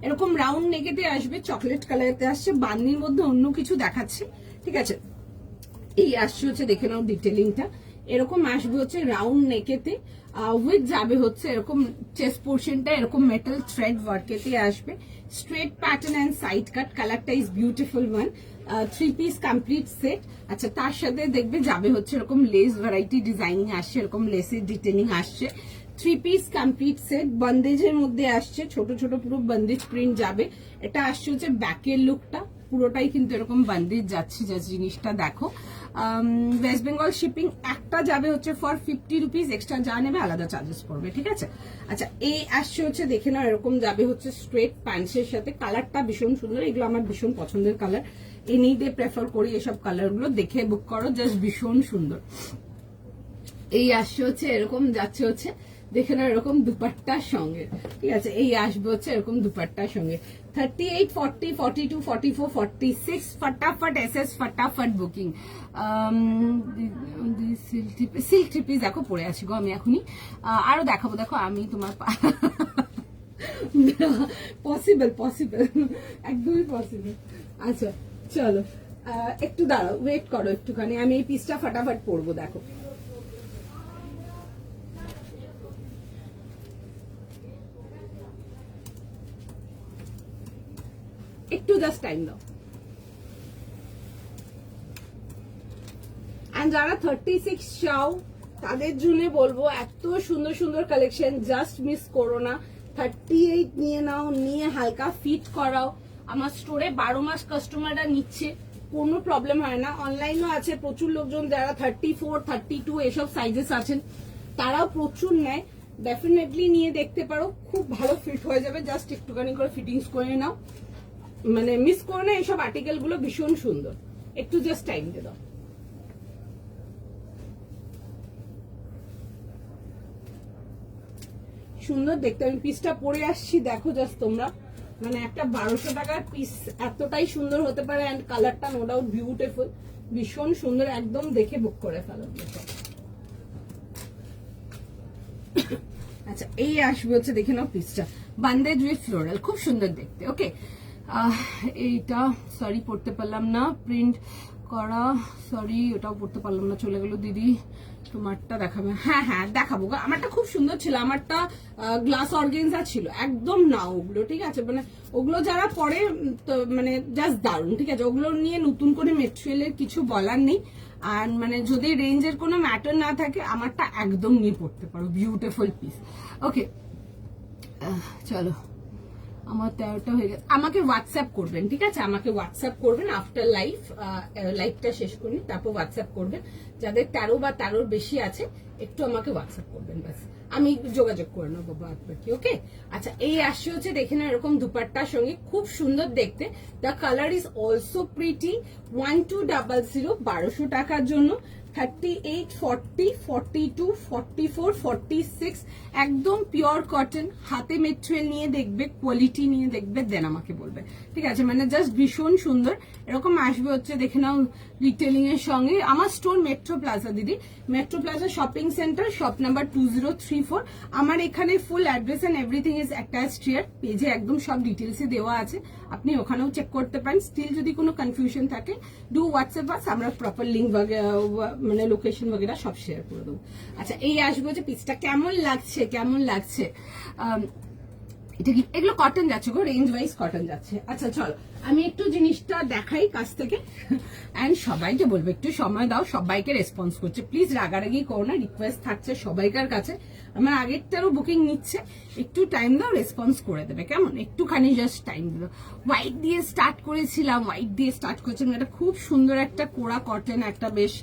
এরকম রাউন্ড নেকেতে আসবে, চকলেট কালারেতে আসছে, বান্নির মধ্যে অন্য কিছু দেখাচ্ছি, ঠিক আছে। এই আসছে হচ্ছে দেখে নাও ডিটেলিংটা, এরকম আসবে হচ্ছে রাউন্ড নেকেতে, উইথ যাবে হচ্ছে এরকম চেস্ট পোর্শনটা এরকম মেটাল থ্রেড ওয়ার্কেতে আসবে, straight pattern and side cut, কালারটা is beautiful one, 3 piece complete set. আচ্ছা তার সাথে দেখবে যাবে হচ্ছে এরকম লেস ভ্যারাইটি ডিজাইনিং আসছে, এরকম লেসের ডিটেলিং আসছে, 3 পিস কমপ্লিট সেট, বন্দেজের মধ্যে আসছে, ছোট ছোট পুরো বন্দেজ প্রিন্ট যাবে, এটা আসছে হচ্ছে ব্যাকের লুকটা, পুরোটাই কিন্তু এরকম বন্দেজ যাচ্ছে, যা জিনিসটা দেখো। ওয়েস্ট বেঙ্গল শিপিং, একটা যাবে হচ্ছে ফর 50 রুপিস, এক্সট্রা যা নেবে আলাদা চার্জেস পড়বে, ঠিক আছে। আচ্ছা এই আসছে হচ্ছে দেখে নাও, এরকম যাবে হচ্ছে স্ট্রেট প্যান্টসের সাথে, কালারটা ভীষণ সুন্দর, এগুলো আমার ভীষণ পছন্দের কালার, এনি ডে প্রেফার করি এসব কালারগুলো, দেখে বুক করো, জাস্ট ভীষণ সুন্দর। এই আসছে হচ্ছে এরকম যাচ্ছে হচ্ছে দেখে না এরকম দুপাট্টার সঙ্গে, ঠিক আছে, এই আসবে হচ্ছে এরকম দুপাট্টার সঙ্গে, 38, 40, 42, 44, 46, ফটাফট এসএস, ফটাফট বুকিং। সিল্ক থ্রি পিস দেখো পরে আছি গো আমি এখনই, আরো দেখাবো, দেখো আমি তোমার পসিবল একদমই পসিবল। আচ্ছা চলো একটু দাঁড়াও, ওয়েট করো একটুখানি, আমি এই পিসটা ফটাফট পরবো, দেখো। একটু জাস্ট টাইম দাও। এন্ড যারা 36 চাও তাদের জন্য বলবো এত সুন্দর সুন্দর কালেকশন, জাস্ট মিস করো না। 38 নিয়ে নাও, নিয়ে হালকা ফিট করাও। আমার স্টোরে 12 মাস কাস্টমাররা নিচ্ছে, কোনো প্রবলেম হয় না। অনলাইনও আছে প্রচুর লোকজন যারা 34, 32 এসব সাইজেস আছেন, তারাও প্রচুর নেয়। ডেফিনেটলি নিয়ে দেখতে পারো, খুব ভালো ফিট হয়ে যাবে। জাস্ট একটুখানি করে ফিটিংস করে নাও, মানে মিস করো না। এইসব আর্টিকেল গুলো ভীষণ সুন্দর, একটু জাস্ট টাইম দিয়ে দাও। সুন্দর দেখতে। আমি পিসটা পরে আসছি, দেখো জাস্ট তোমরা, মানে একটা 1200 টাকার পিস এতটাই সুন্দর হতে পারে। এন্ড কালারটা নো ডাউট বিউটিফুল, ভীষণ সুন্দর, একদম দেখে বুক করে ফেলো। আচ্ছা, এই আসবে হচ্ছে, দেখে নাও পিসটা, বান্দেজ উইথ ফ্লোরাল, খুব সুন্দর দেখতে। ওকে, এইটা সরি পড়তে পারলাম না, প্রিন্ট করা, সরি ওটাও পড়তে পারলাম না, চলে গেল দিদি। তোমারটা দেখাবে? হ্যাঁ হ্যাঁ দেখাবো। আমারটা খুব সুন্দর ছিল, আমারটা গ্লাস অর্গেনজা ছিল, একদম না ওগুলো, ঠিক আছে? মানে ওগুলো যারা পরে মানে জাস্ট দারুণ, ঠিক আছে? ওগুলো নিয়ে নতুন করে মেটেরিয়ালের কিছু বলার নেই। আর মানে যদি রেঞ্জের কোনো ম্যাটার না থাকে, আমারটা একদম নিয়ে পড়তে পারো, বিউটিফুল পিস। ওকে চলো, আমার 13টা হয়ে গেছে। আমাকে হোয়াটসঅ্যাপ করবেন, ঠিক আছে? আমাকে হোয়াটসঅ্যাপ করবেন আফটার লাইভটা শেষ করি, তারপর হোয়াটসঅ্যাপ করবেন। যাদের 13 বা 13 বেশি আছে, একটু আমাকে হোয়াটসঅ্যাপ করবেন, ব্যাস আমি যোগাযোগ করে নেবো বাদ বাকি। ওকে, আচ্ছা, এই আসছে হচ্ছে, দেখে না, এরকম দুপাট্টার সঙ্গে খুব সুন্দর দেখতে। The colour is also pretty. 1200, 1200 টাকার জন্য। 38, 40, 42, 44, 46, একদম পিওর কটন। হাতে মেটেরিয়াল নিয়ে দেখবে, কোয়ালিটি নিয়ে দেখবে, দেন আমাকে বলবে, ঠিক আছে? মানে জাস্ট ভীষণ সুন্দর। এরকম আসবে হচ্ছে, দেখে নাও, রিটেলিং এর সঙ্গে। আমার স্টোর মেট্রো প্লাজা দিদি, metro plaza shopping centre, shop number 2034। আমার এখানে full address and everything is attached here. পেজে একদম সব ডিটেলসে দেওয়া আছে, আপনি ওখানেও চেক করতে পারেন। স্টিল যদি কোনো কনফিউশন থাকে, ডু হোয়াটসঅ্যাপ আস, আমরা প্রপার লিঙ্ক মানে লোকেশন বগেরা সব শেয়ার করে দেবো। আচ্ছা, এই আসবে যে পিসটা কেমন লাগছে, কেমন লাগছে? এটা কি, এগুলো কটন যাচ্ছে গো, রেঞ্জ ওয়াইজ কটন যাচ্ছে। আচ্ছা চলো, আমি একটু জিনিসটা দেখাই কাছ থেকে, এন্ড সবাইকে বলবো একটু সময় দাও। সবাইকে রেসপন্স করছে, প্লিজ রাগারাগি করো না, রিকোয়েস্ট থাকছে সবাইকার কাছে। আমার আগেরটারও বুকিং নিচ্ছে, একটু টাইম দাও, রেসপন্স করে দেবে, কেমন? একটুখানি জাস্ট টাইম দিল। হোয়াইট দিয়ে স্টার্ট করেছিলাম, এটা খুব সুন্দর একটা কোরা কটন, একটা বেশ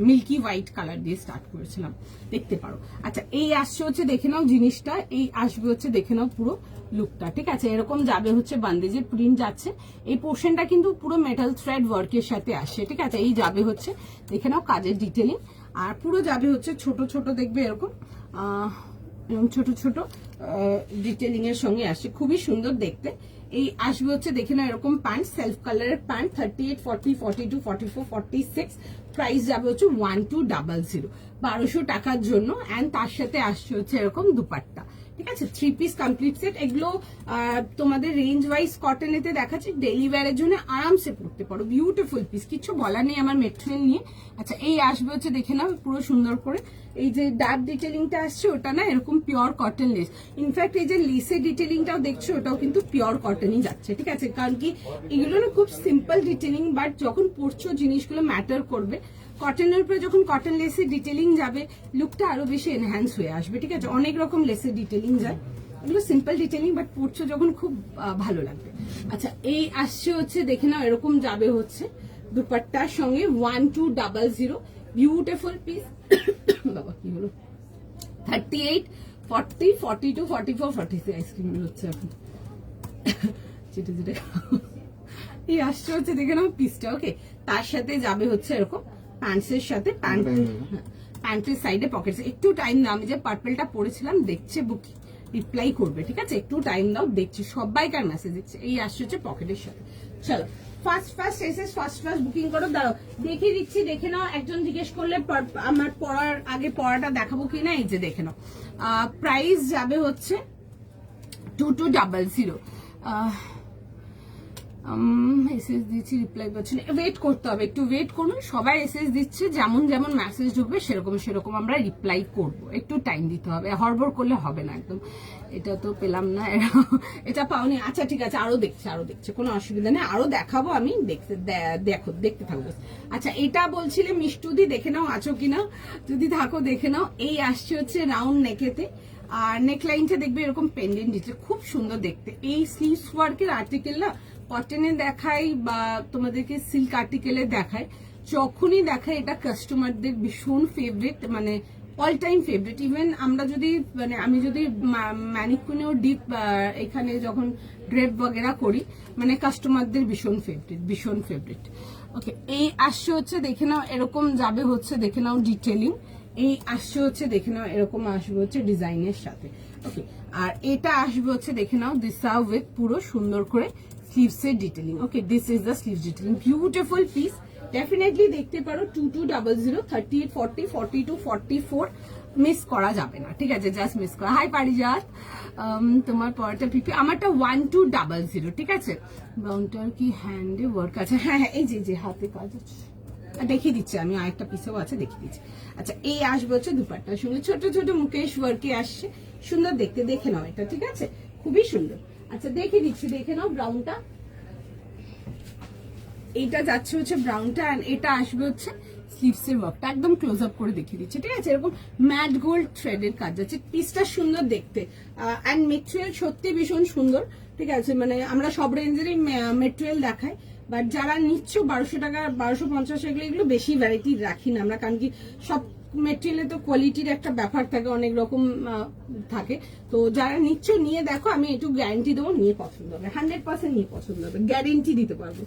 মিল্কি হোয়াইট কালার দিয়ে স্টার্ট করেছিলাম, দেখতে পারো। আচ্ছা, এই আসছে হচ্ছে, দেখে নাও জিনিসটা, এই আসবে হচ্ছে, দেখে নাও পুরো লুকটা, ঠিক আছে? এরকম যাবে হচ্ছে, বান্দেজের প্রিন্ট যাচ্ছে। এই পোর্শনটা কিন্তু পুরো মেটাল থ্রেড ওয়ার্কের সাথে আসছে, ঠিক আছে? এই যাবে হচ্ছে, দেখে নাও, কাজের ডিটেলিং। আর পুরো যাবে হচ্ছে ছোট ছোট, দেখবে এরকম ছোট ছোট ডিটেলিং এর সঙ্গে আসছে, খুবই সুন্দর দেখতে। এই আসবে হচ্ছে, দেখে নাও, এরকম প্যান্ট, সেলফ কালারের প্যান্ট। 38, 40, 42, 44, 46, প্রাইস যাবে হচ্ছে 1200, 1200 টাকার জন্য। এন্ড তার সাথে আসছে হচ্ছে এরকম দুপাট্টা, ঠিক আছে? 3 পিস কমপ্লিট সেট। এগুলো তোমাদের রেঞ্জ ওয়াইজ কটনেতে দেখাচ্ছি, ডেইলি ওয়্যারের জন্য আরামসে পড়তে পারো, বিউটিফুল পিস, কিছু বলার নেই আমার মেটেরিয়াল নিয়ে। আচ্ছা, এই আসবে হচ্ছে, দেখে নাও, পুরো সুন্দর করে এই যে ডার্ক ডিটেলিংটা আসছে, ওটা না এরকম পিওর কটন লেস। ইনফ্যাক্ট এই যে লেসের ডিটেলিংটাও দেখছো, ওটাও কিন্তু পিওর কটনই যাচ্ছে, ঠিক আছে? কারণ কি, এগুলো না খুব সিম্পল ডিটেলিং, বাট যখন পড়ছো জিনিসগুলো ম্যাটার করবে। কটনের উপরে যখন কটন লেসের ডিটেলিং যাবে, লুকটা আরো বেশি এনহ্যান্স হয়ে আসবে, ঠিক আছে? অনেক রকম লেসের ডিটেলিং যায়, এগুলো সিম্পল ডিটেলিং, বাট পড়ছো যখন খুব ভালো লাগবে। আচ্ছা, এই আসছে হচ্ছে, দেখে নাও, এরকম যাবে হচ্ছে দুপাট্টার সঙ্গে। 1200, বিউটিফুল পিস। বাবা কি হলো? 38, 40, 42, 44, 46 আইসক্রিম হচ্ছে এখন, যেটা যেটা এই আসছে হচ্ছে, দেখে নাও পিসটা। ওকে, তার সাথে যাবে হচ্ছে এরকম প্যান্টসের সাথে, প্যান্টের সাইডে পকেটস। একটু টাইম দাও, আমি যে পার্পলটা পরেছিলাম দেখছে, বুক রিপ্লাই করবে, ঠিক আছে? একটু টাইম দাও, দেখছি সবাইকার মেসেজ দিচ্ছে। এই আসছে হচ্ছে পকেটের সাথে। চলো, ফার্স্ট এসেস, ফার্স্ট বুকিং করো। দাঁড়াও, দেখিয়ে দিচ্ছি, দেখে নাও। একজন জিজ্ঞেস করলে আমার পড়ার আগে পড়াটা দেখাবো কিনা, এই যে দেখে নাও। প্রাইস যাবে হচ্ছে 2200। এসএস দিচ্ছি, রিপ্লাই পাচ্ছি না, ওয়েট করতে হবে, একটু ওয়েট করুন। সবাই এসএস দিচ্ছে, যেমন যেমন মেসেজ ঢুকবে সেরকম সেরকম আমরা রিপ্লাই করব, একটু টাইম দিতে হবে, হড়বড় করলে হবে না একদম। এটা তো পেলাম না, এটা পাওনি, আচ্ছা ঠিক আছে, আরো দেখছে, কোনো অসুবিধা নেই, আরো দেখাবো আমি, দেখতে থাকবো। আচ্ছা এটা বলছিলে মিষ্টুদি, দেখে নাও আছো কিনা, যদি থাকো দেখে নাও। এই আসছে হচ্ছে রাউন্ড নেকেতে, আর নেকলাইনটা দেখবে এরকম পেন্ডেন্ট দিচ্ছে, খুব সুন্দর দেখতে। এই স্লিভস ওয়ার্কের আর্টিকেল না কটনে দেখাই বা তোমাদেরকে সিল্ক আর্টিকেলে দেখায়, যখনই দেখায় এটা কাস্টমারদের ভীষণ ফেভারিট, মানে অল টাইম ফেভারিট। ইভেন আমরা যদি মানে আমি যদি ম্যানিকুইনেও ডিপ এখানে যখন ড্রেপ বগেরা করি, মানে কাস্টমারদের ভীষণ ফেভারিট। ওকে, এই আসছে হচ্ছে দেখে নাও এরকম যাবে হচ্ছে, দেখে নাও ডিটেলিং। এই আসছে হচ্ছে দেখে নাও এরকম আসবে হচ্ছে ডিজাইনের সাথে। ওকে, আর এটা আসবে হচ্ছে দেখে নাও দিসা উইথ পুরো সুন্দর করে স্লিভস এর detailing. Okay, this is the sleeves detailing, beautiful piece. Definitely দেখতে পারো 2200, 38, 40, 42, 44 মিস করা যাবে না, ঠিক আছে, জাস্ট মিস করা। হাই পারিজাত, তোমার পরটা পিপি, আমারটা 1200, ঠিক আছে। ব্রাউনটার কি হ্যান্ডে ওয়ার্ক আছে? হ্যাঁ, এই যে হাতে কাজ আছে, দেখিয়ে দিচ্ছি আমি, আরেকটা পিসেও আছে দেখিয়ে দিচ্ছি। আচ্ছা এই আসবে হচ্ছে দুপাট্টার সঙ্গে ছোট ছোট মুকেশ ওয়ার্কে আসছে, সুন্দর দেখতে, দেখে নাও এটা, ঠিক আছে, খুবই সুন্দর। আচ্ছা দেখিয়ে দিচ্ছি, দেখে নাও ব্রাউনটা, এইটা যাচ্ছে হচ্ছে ব্রাউনটা, আর এটা আসবে হচ্ছে স্লিভস এর ওয়ার্কটা, একদম ক্লোজ আপ করে দেখিয়ে দিচ্ছে, ঠিক আছে। এরকম ম্যাট গোল্ড থ্রেডের কাজ আছে, পিসটা সুন্দর দেখতে, অ্যান্ড মেটেরিয়াল সত্যি ভীষণ সুন্দর, ঠিক আছে। মানে আমরা সব রেঞ্জেরই মেটেরিয়াল দেখাই, বাট যারা নিচ্ছ 1200 টাকা, 1250 এগুলো বেশি ভ্যারাইটি রাখি না আমরা, কারণ কি সব মেটেরিয়ালে তো কোয়ালিটির একটা ব্যাপার থাকে, অনেক রকম থাকে। তো যারা নিচ্ছ নিয়ে দেখো, আমি একটু গ্যারান্টি দেবো, নিয়ে পছন্দ হবে, 100% নিয়ে পছন্দ হবে, গ্যারেন্টি দিতে পারবো।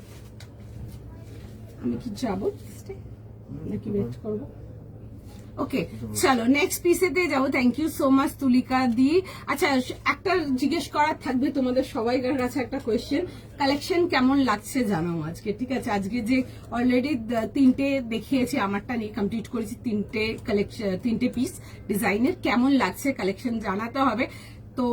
আমি কি যাবো নাকি ওয়েট করবো? ওকে চলো নেক্সট পিসেতে যাবো। থ্যাংক ইউ সো মাচ তুলিকা দি। আচ্ছা একটা জিজ্ঞেস করার থাকবে তোমাদের সবাই কাছে একটা কোয়েশ্চেন, কালেকশন কেমন লাগছে জানাও আজকে, ঠিক আছে। আজকে যে অলরেডি 3টে দেখিয়েছি, আমারটা নিয়ে কমপ্লিট করেছি, 3টে কালেকশন, 3টে পিস ডিজাইনের, কেমন লাগছে কালেকশন জানাতে হবে। তো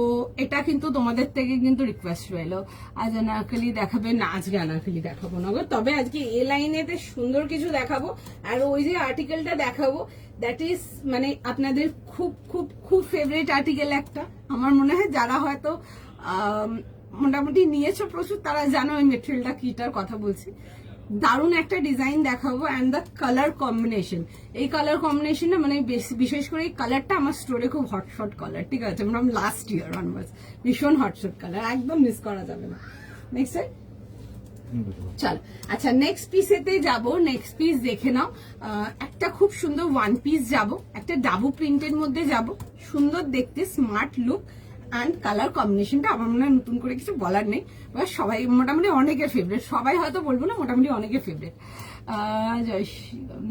এটা কিন্তু তোমাদের থেকে কিন্তু রিকোয়েস্ট রইলো, আজ আনারকলি দেখাবে না, আজকে আনারকলি দেখাবো না গো, তবে আজকে এ লাইনেতে সুন্দর কিছু দেখাবো, আর ওই যে আর্টিকেলটা দেখাবো দ্যাট ইজ মানে আপনাদের খুব খুব খুব ফেভারিট আর্টিকেল একটা। আমার মনে হয় যারা হয়তো মোটামুটি নিয়েছো প্রচুর, তারা জানো ওই মেটেরিয়ালটা কিটার কথা বলছি। দারুণ একটা ডিজাইন দেখাবো, অ্যান্ড দ্য কালার কম্বিনেশন, এই কালার কম্বিনেশনটা মানে বিশেষ করে এই কালারটা আমার স্টোরে খুব হটশট কালার, ঠিক আছে, মানে লাস্ট ইয়ার অনওয়ার্ডস ভীষণ হটশট কালার, একদম মিস করা যাবে না। নেক্সট চল, আচ্ছা নেক্সট পিসেতে যাব। নেক্সট পিস দেখে নাও, একটা খুব সুন্দর ওয়ান পিস যাব, একটা ডাবু প্রিন্টের মধ্যে যাব, সুন্দর দেখতে, স্মার্ট লুক অ্যান্ড কালার কম্বিনেশনটা আমার মনে হয় নতুন করে কিছু বলার নেই, বা সবাই মোটামুটি অনেকের ফেভারিট, সবাই হয়তো বলবো না, মোটামুটি অনেকের ফেভারিট।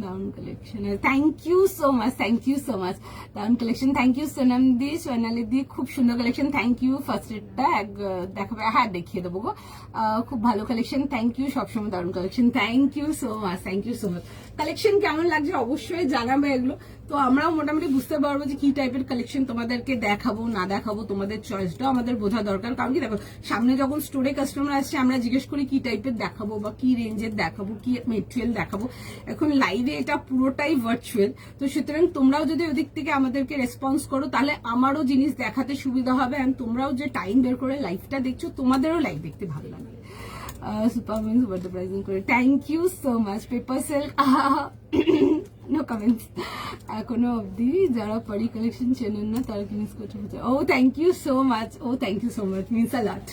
দারুন collection, thank you so much, thank you so much, দারুন কালেকশন, থ্যাংক ইউ সোনাম দি, সোনালি দি, খুব সুন্দর কালেকশন, থ্যাংক ইউ। ফার্স্ট রেটটা দেখাবে, হ্যাঁ দেখিয়ে দেবো গো, খুব ভালো কালেকশন, থ্যাংক ইউ, সবসময় দারুন collection, thank you so much, thank you so much. Collection কেমন লাগছে অবশ্যই জানাবে এগুলো, তো আমরাও মোটামুটি বুঝতে পারবো যে কি টাইপের কালেকশন তোমাদেরকে দেখাবো না দেখাবো, তোমাদের চয়েসটাও আমাদের বোঝা দরকার। কারণ কি দেখো, সামনে যখন স্টোরে কাস্টমার আসছে আমরা জিজ্ঞেস করি কি টাইপের দেখাবো বা কি রেঞ্জের দেখাবো, কি মেটেরিয়াল দেখাবো। এখন লাইভে এটা পুরোটাই ভার্চুয়াল, তো সুতরাং তোমরাও যদি ওদিক থেকে আমাদেরকে রেসপন্স করো তাহলে আমারও জিনিস দেখাতে সুবিধা হবে, অ্যান্ড তোমরাও যে টাইম বের করে লাইভটা দেখছো তোমাদেরও লাইভ দেখতে ভালো লাগবে। সুপারম্যান সুপার প্রাইজিং করে, thank you so much. Paper silk, no comments, এখনো অবধি যারা পরি কালেকশন চেনেন না তারা কি মিস করছে। Oh thank you so much, oh thank you so much, means a lot.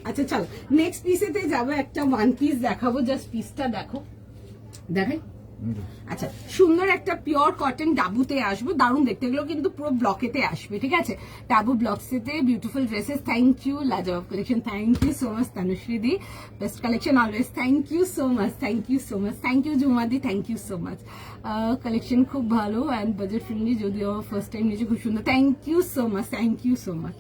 আচ্ছা চলো নেক্সট পিসেতে যাবো, একটা ওয়ান পিস দেখাবো, জাস্ট পিসটা দেখো, দেখাই। আচ্ছা সুন্দর একটা পিওর কটন ডাবুতে আসবো, দারুণ দেখতে, এগুলো কিন্তু পুরো ব্লকেতে আসবে, ঠিক আছে, ডাবু ব্লকসেতে বিউটিফুল ড্রেসেস। থ্যাংক ইউ লাজবাব collection, thank you so much Tanushree দি, best collection always, thank you so much, thank you so much, thank you Juma দি, thank you so much. Collection খুব ভালো অ্যান্ড বাজেট ফ্রেন্ডলি, যদিও ফার্স্ট টাইম নিয়েছে, খুব সুন্দর, thank you so much, thank you so much,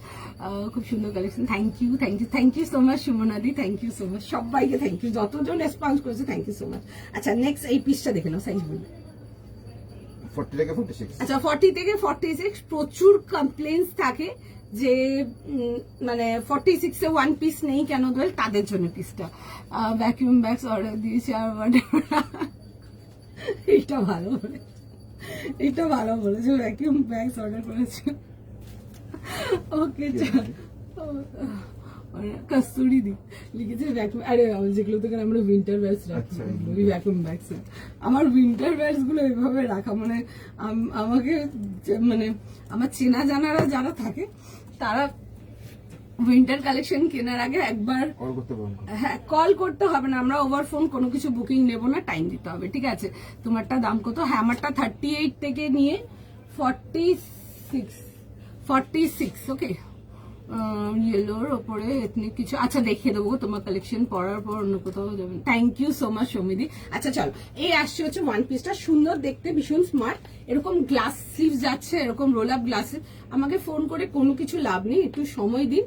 খুব সুন্দর collection, thank you, thank you, thank you so much Sumana the, thank you so much, সবাইকে থ্যাংক ইউ, যতজন রেসপন্স করেছে থ্যাংক ইউ সো মাচ। আচ্ছা নেক্সট এই পিসটা দেখে নাও, সাইজ বলবে 40 থেকে 46। আচ্ছা 40 থেকে 46 প্রচুর কমপ্লেন্স থাকে যে মানে 46 এ ওয়ান পিস নেই কেন দোল, তাদের জন্য পিসটা ভ্যাকুয়াম ব্যাগস অর্ডার দিয়েছি আর এটা ভালো বলে, এটা ভালো বলেছে, ভ্যাকুয়াম ব্যাগস অর্ডার করেছে। ওকে চল, কস্তুরি দি লিখেছে ভ্যাকুয়াম, আরে যেগুলো থেকে আমরা উইন্টার ব্যাগস রাখি ওই ভ্যাকুয়াম ব্যাগস। আমার উইন্টার ব্যাগস গুলো এভাবে রাখা মানে আমাকে মানে আমার চেনা জানারা যারা থাকে তারা উইন্টার কালেকশন কেনার আগে একবার হ্যাঁ কল করতে হবে না, আমরা ওভার ফোন কোনো কিছু বুকিং নেব না, টাইম দিতে হবে, ঠিক আছে। তোমারটা দাম কত? হ্যাঁ আমারটা 38 থেকে নিয়ে 46, ওকে। ইয়েলোর ওপরে এথনিক কিছু, আচ্ছা দেখিয়ে দেবো তোমার কালেকশন পড়ার পর অন্য কোথাও যাবেন। থ্যাংক ইউ সো মাচ সৌমিদি। আচ্ছা চলো, এই আসছে হচ্ছে ওয়ান পিসটা, সুন্দর দেখতে, ভীষণ স্মার্ট, এরকম গ্লাস স্লিভ যাচ্ছে, এরকম রোল আপ গ্লাসের। আমাকে ফোন করে কোনো কিছু লাভ নেই, একটু সময় দিন,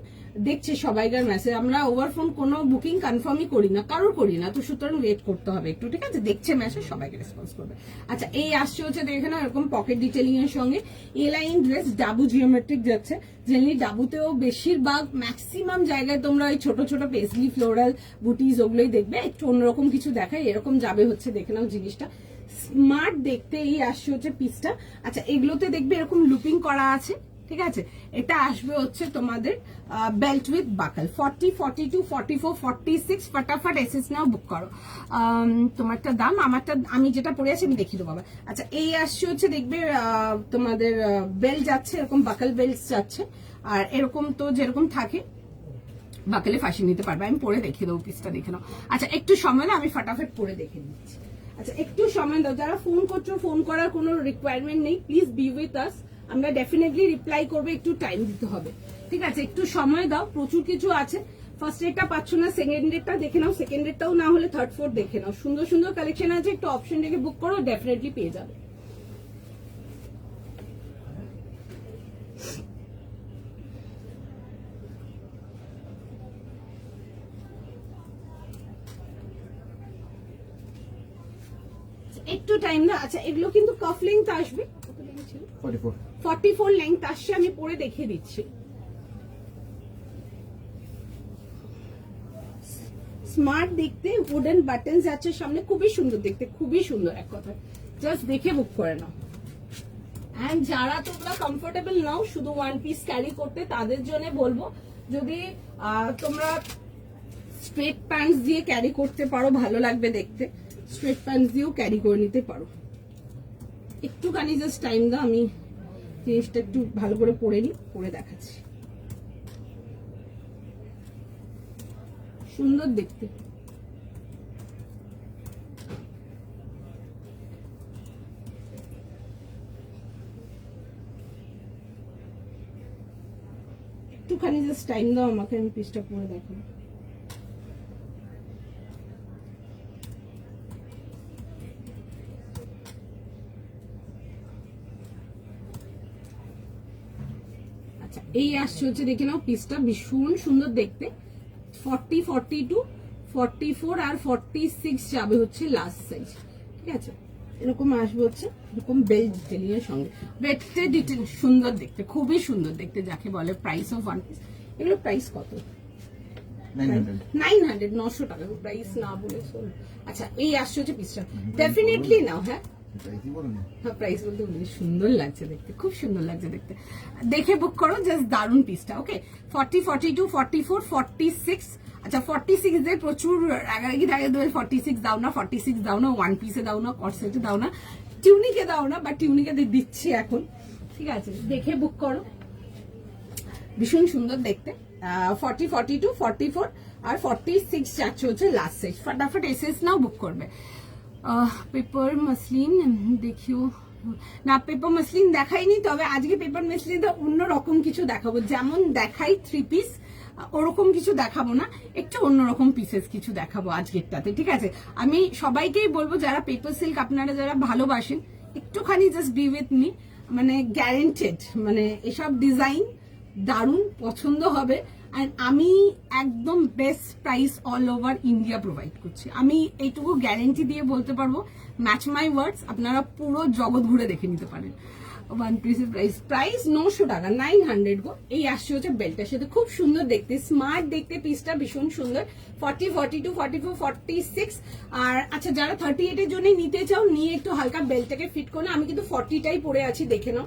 দেখছে সবাইকার মেসেজ, আমরা ওভার ফোন কোনো বুকিং কনফার্মই করি না, কারোর করি না, তো সুতরাং ওয়েট করতে হবে একটু, ঠিক আছে। দেখছে মেসেজ, সবাইকে রেসপন্স করবে। আচ্ছা এই আসছে হচ্ছে দেখে না এরকম পকেট ডিটেলিং এর সঙ্গে এ লাইন ড্রেস, ডাবু জিওমেট্রিক যাচ্ছে, জেনারেলি ডাবুতেও বেশিরভাগ ম্যাক্সিমাম জায়গায় তোমরা ওই ছোট ছোট পেসলি ফ্লোরাল বুটিজ ওগুলোই দেখবে, একটু অন্যরকম কিছু দেখায়, এরকম যাবে হচ্ছে, দেখে নাও জিনিসটা স্মার্ট দেখতে। এই আসছে হচ্ছে পিসটা। আচ্ছা এগুলোতে দেখবে এরকম লুপিং করা আছে, ঠিক আছে। এটা আসবে হচ্ছে তোমাদের বেল্ট উইথ বাকল। 40, 42, 44, 46 ফটাফট এসএস নাও, বুক করো। তোমারটা দাম, আমারটা আমি যেটা পরে আছি আমি দেখিয়ে দেবো বাবা। আচ্ছা এই আসছে হচ্ছে দেখবে তোমাদের বেল্ট যাচ্ছে, এরকম বাকল বেল্ট যাচ্ছে, আর এরকম তো যেরকম থাকে বাকলে ফাঁসি নিতে পারবে। আমি পরে দেখিয়ে দেবো, পিসটা দেখে নাও। আচ্ছা একটু সময় দাও, আমি ফটাফট পরে দেখে নিচ্ছি। আচ্ছা একটু সময় দাও, যারা ফোন করছো ফোন করার কোনো রিকোয়ারমেন্ট নেই, প্লিজ বি উইথ আস, আমরা ডেফিনেটলি রিপ্লাই করবো, একটু টাইম দিতে হবে, ঠিক আছে। একটু সময় দাও, প্রচুর কিছু আছে। ফার্স্ট রেটটা পাচ্ছ না, সেকেন্ড রেটটা দেখে নাও, সেকেন্ড রেটটাও না হলে থার্ড ফোর্থ দেখে নাও, সুন্দর সুন্দর কালেকশন আছে, একটু অপশন রেখে বুক করো, ডেফিনেটলি পেয়ে যাবে। একটু টাইম না। আচ্ছা এগুলো কিন্তু কাফ লেন্থ আসবে, 44 লেন্থ আসছে, আমি পরে দেখিয়ে দিচ্ছি। স্মার্ট দেখতে, উডেন বাটন যাচ্ছে সামনে, খুবই সুন্দর দেখতে, খুবই সুন্দর, এক কথা জাস্ট দেখে বুক করে নাও। এন্ড যারা তোমরা কমফোর্টেবল নাও শুধু ওয়ান পিস ক্যারি করতে, তাদের জন্য বলবো যদি তোমরা স্ট্রেট প্যান্টস দিয়ে ক্যারি করতে পারো, ভালো লাগবে দেখতে, স্ট্রেট প্যান্টস দিয়েও ক্যারি করে নিতে পারো। একটুখানি জাস্ট টাইম দাও, আমি জিনিসটা একটু ভালো করে পরে নিই, পরে দেখাচ্ছি। সুন্দর দেখতে, একটুখানি জাস্ট টাইম দাও আমাকে, আমি পিসটা পরে দেখাবো। এই আসছে হচ্ছে দেখে নাও, পিসটা ভীষণ সুন্দর দেখতে। 40, 42, 44 আর 46 যাবে হচ্ছে লাস্ট সাইজ, ঠিক আছে। এরকম আসবে হচ্ছে এরকম বেল্ট ডিটেলিং এর সঙ্গে, বেল্টে ডিটেল সুন্দর দেখতে, খুবই সুন্দর দেখতে যাকে বলে। প্রাইস অফ ওয়ান পিস, এগুলো প্রাইস কত? 900, 900 টাকা প্রাইস না বলে। আচ্ছা এই আসছে হচ্ছে পিসটা, ডেফিনেটলি নাও। হ্যাঁ প্রাইস বলতে সুন্দর লাগছে দেখতে, খুব সুন্দর লাগছে দেখতে, দেখে বুক করো, জাস্ট দারুন পিসটা। ওকে 40, 42, 44, 46। আচ্ছা 46 দের প্রচুর রাগারাগি থাকে, 46 দাও না, 46 দাও না, ওয়ান পিসে দাও না, কটসেটে দাও না, টিউনিকে দাও না, বা টিউনিকে দিচ্ছি এখন, ঠিক আছে। দেখে বুক করো, ভীষণ সুন্দর দেখতে। 40, 42, 44 আর 46 যাচ্ছে হচ্ছে লাস্ট সাইজ, ফটাফট এসএস নাও, বুক করবে। পেপার মসলিন দেখিও না, পেপার মসলিন দেখাইনি, তবে আজকে পেপার মসলিনটা অন্যরকম কিছু দেখাবো, যেমন দেখাই 3 পিস ওরকম কিছু দেখাবো না, একটু অন্যরকম পিসেস কিছু দেখাবো আজকেরটাতে, ঠিক আছে। আমি সবাইকেই বলবো যারা পেপার সিল্ক আপনারা যারা ভালোবাসেন, একটুখানি জাস্ট বি উইথ মি, মানে গ্যারেন্টেড, মানে এসব ডিজাইন দারুণ পছন্দ হবে। অ্যান্ড আমি একদম best price all over India provide করছি। আমি এইটুকু গ্যারেন্টি দিয়ে বলতে পারবো, ম্যাচ মাই ওয়ার্ডস, আপনারা পুরো জগৎ ঘুরে দেখে নিতে পারেন। ওয়ান পিসের প্রাইস 900 টাকা, 900 গো। এই আসছে হচ্ছে বেল্টের সাথে, খুব সুন্দর দেখতে, স্মার্ট দেখতে, পিসটা ভীষণ সুন্দর। 40, 42, 44, 46। আর আচ্ছা, যারা 38 এর জন্য নিতে চাও, নিয়ে একটু হালকা বেল্টটাকে ফিট করে, আমি কিন্তু 40টাই পরে আছি, দেখে নাও,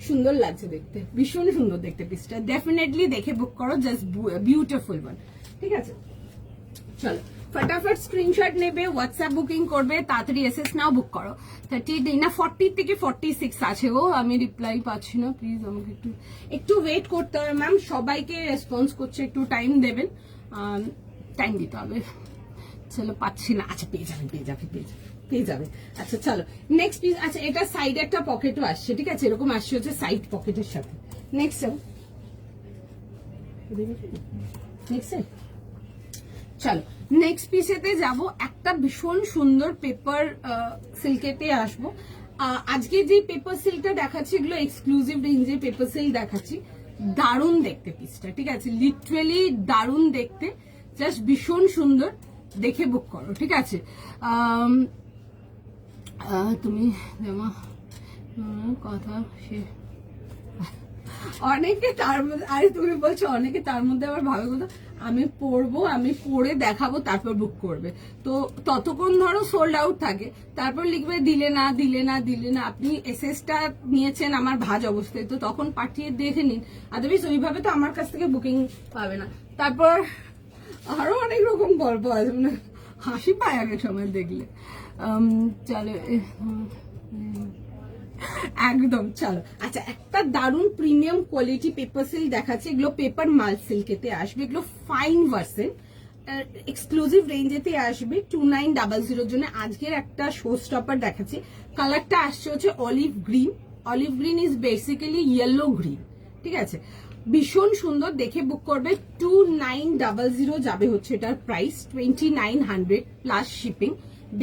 সুন্দর লাগছে দেখতে, ভীষণ সুন্দর দেখতে পিসটা। ডেফিনেটলি দেখে বুক করো, জাস্ট বিউটিফুল ওয়ান। ঠিক আছে, চলো ফটাফট স্ক্রিনশট নেবে, হোয়াটসঅ্যাপ বুকিং করবে, তাড়াতাড়ি এসএস নাও, বুক করো। 38 না 40 থেকে 46 আছে গো, আমি রিপ্লাই পাচ্ছি না, প্লিজ আমাকে একটু ওয়েট করতে হবে ম্যাম। সবাইকে রেসপন্স করছে, একটু টাইম দেবেন, টাইম দিতে হবে। চলো, পাচ্ছি না, আচ্ছা পেয়ে যাবে পেয়ে যাবে পেয়ে যাবে পেয়ে যাবে। আচ্ছা চলো নেক্সট পিস। আচ্ছা, এটা সাইডে একটা পকেটও আসছে, ঠিক আছে, এরকম আসছে হচ্ছে সাইড পকেটের সাথে। নেক্সট চলো নেক্সট পিসেতে যাব। একটা ভীষণ সুন্দর পেপার সিল্কেতে আসবো। আজকে যে পেপার সিল্কটা দেখাচ্ছি, এগুলো এক্সক্লুসিভ রেঞ্জের পেপার সিল্ক দেখাচ্ছি। দারুণ দেখতে পিসটা, ঠিক আছে, লিটারালি দারুণ দেখতে, জাস্ট ভীষণ সুন্দর, দেখে বুক করো। ঠিক আছে, তুমি যেমন কথা সে অনেকে তার মধ্যে, আরে তুমি বলছো অনেকে তার মধ্যে আবার ভাবে কথা, আমি পরবো, আমি পরে দেখাবো, তারপর বুক করবে। তো ততক্ষণ ধরো সোল্ড আউট থাকে, তারপর লিখবে দিলে না দিলে না দিলে না। আপনি এসএসটা নিয়েছেন আমার ভাজ অবস্থায়, তো তখন পাঠিয়ে দেখে নিন, আদারওয়াইজ ওইভাবে তো আমার কাছ থেকে বুকিং পাবে না। তারপর আরো অনেক রকম গল্প আছে, মানে হাসি পায় আগের সময় দেখলে। চলো একদম, চলো। আচ্ছা, একটা দারুণ প্রিমিয়াম কোয়ালিটি পেপার সিল্ক দেখাচ্ছে, এগুলো পেপার মাল সিল্কেতে আসবে, এগুলো ফাইন ভার্সন এক্সক্লুসিভ রেঞ্জেতে আসবে। 2900 জন্য আজকের একটা শো স্টপার দেখাচ্ছি। কালারটা আসছে হচ্ছে olive green. Olive green is basically yellow green, ঠিক আছে, ভীষণ সুন্দর, দেখে বুক করবে। 2900 যাবে হচ্ছে এটার প্রাইস, 2900 প্লাস শিপিং।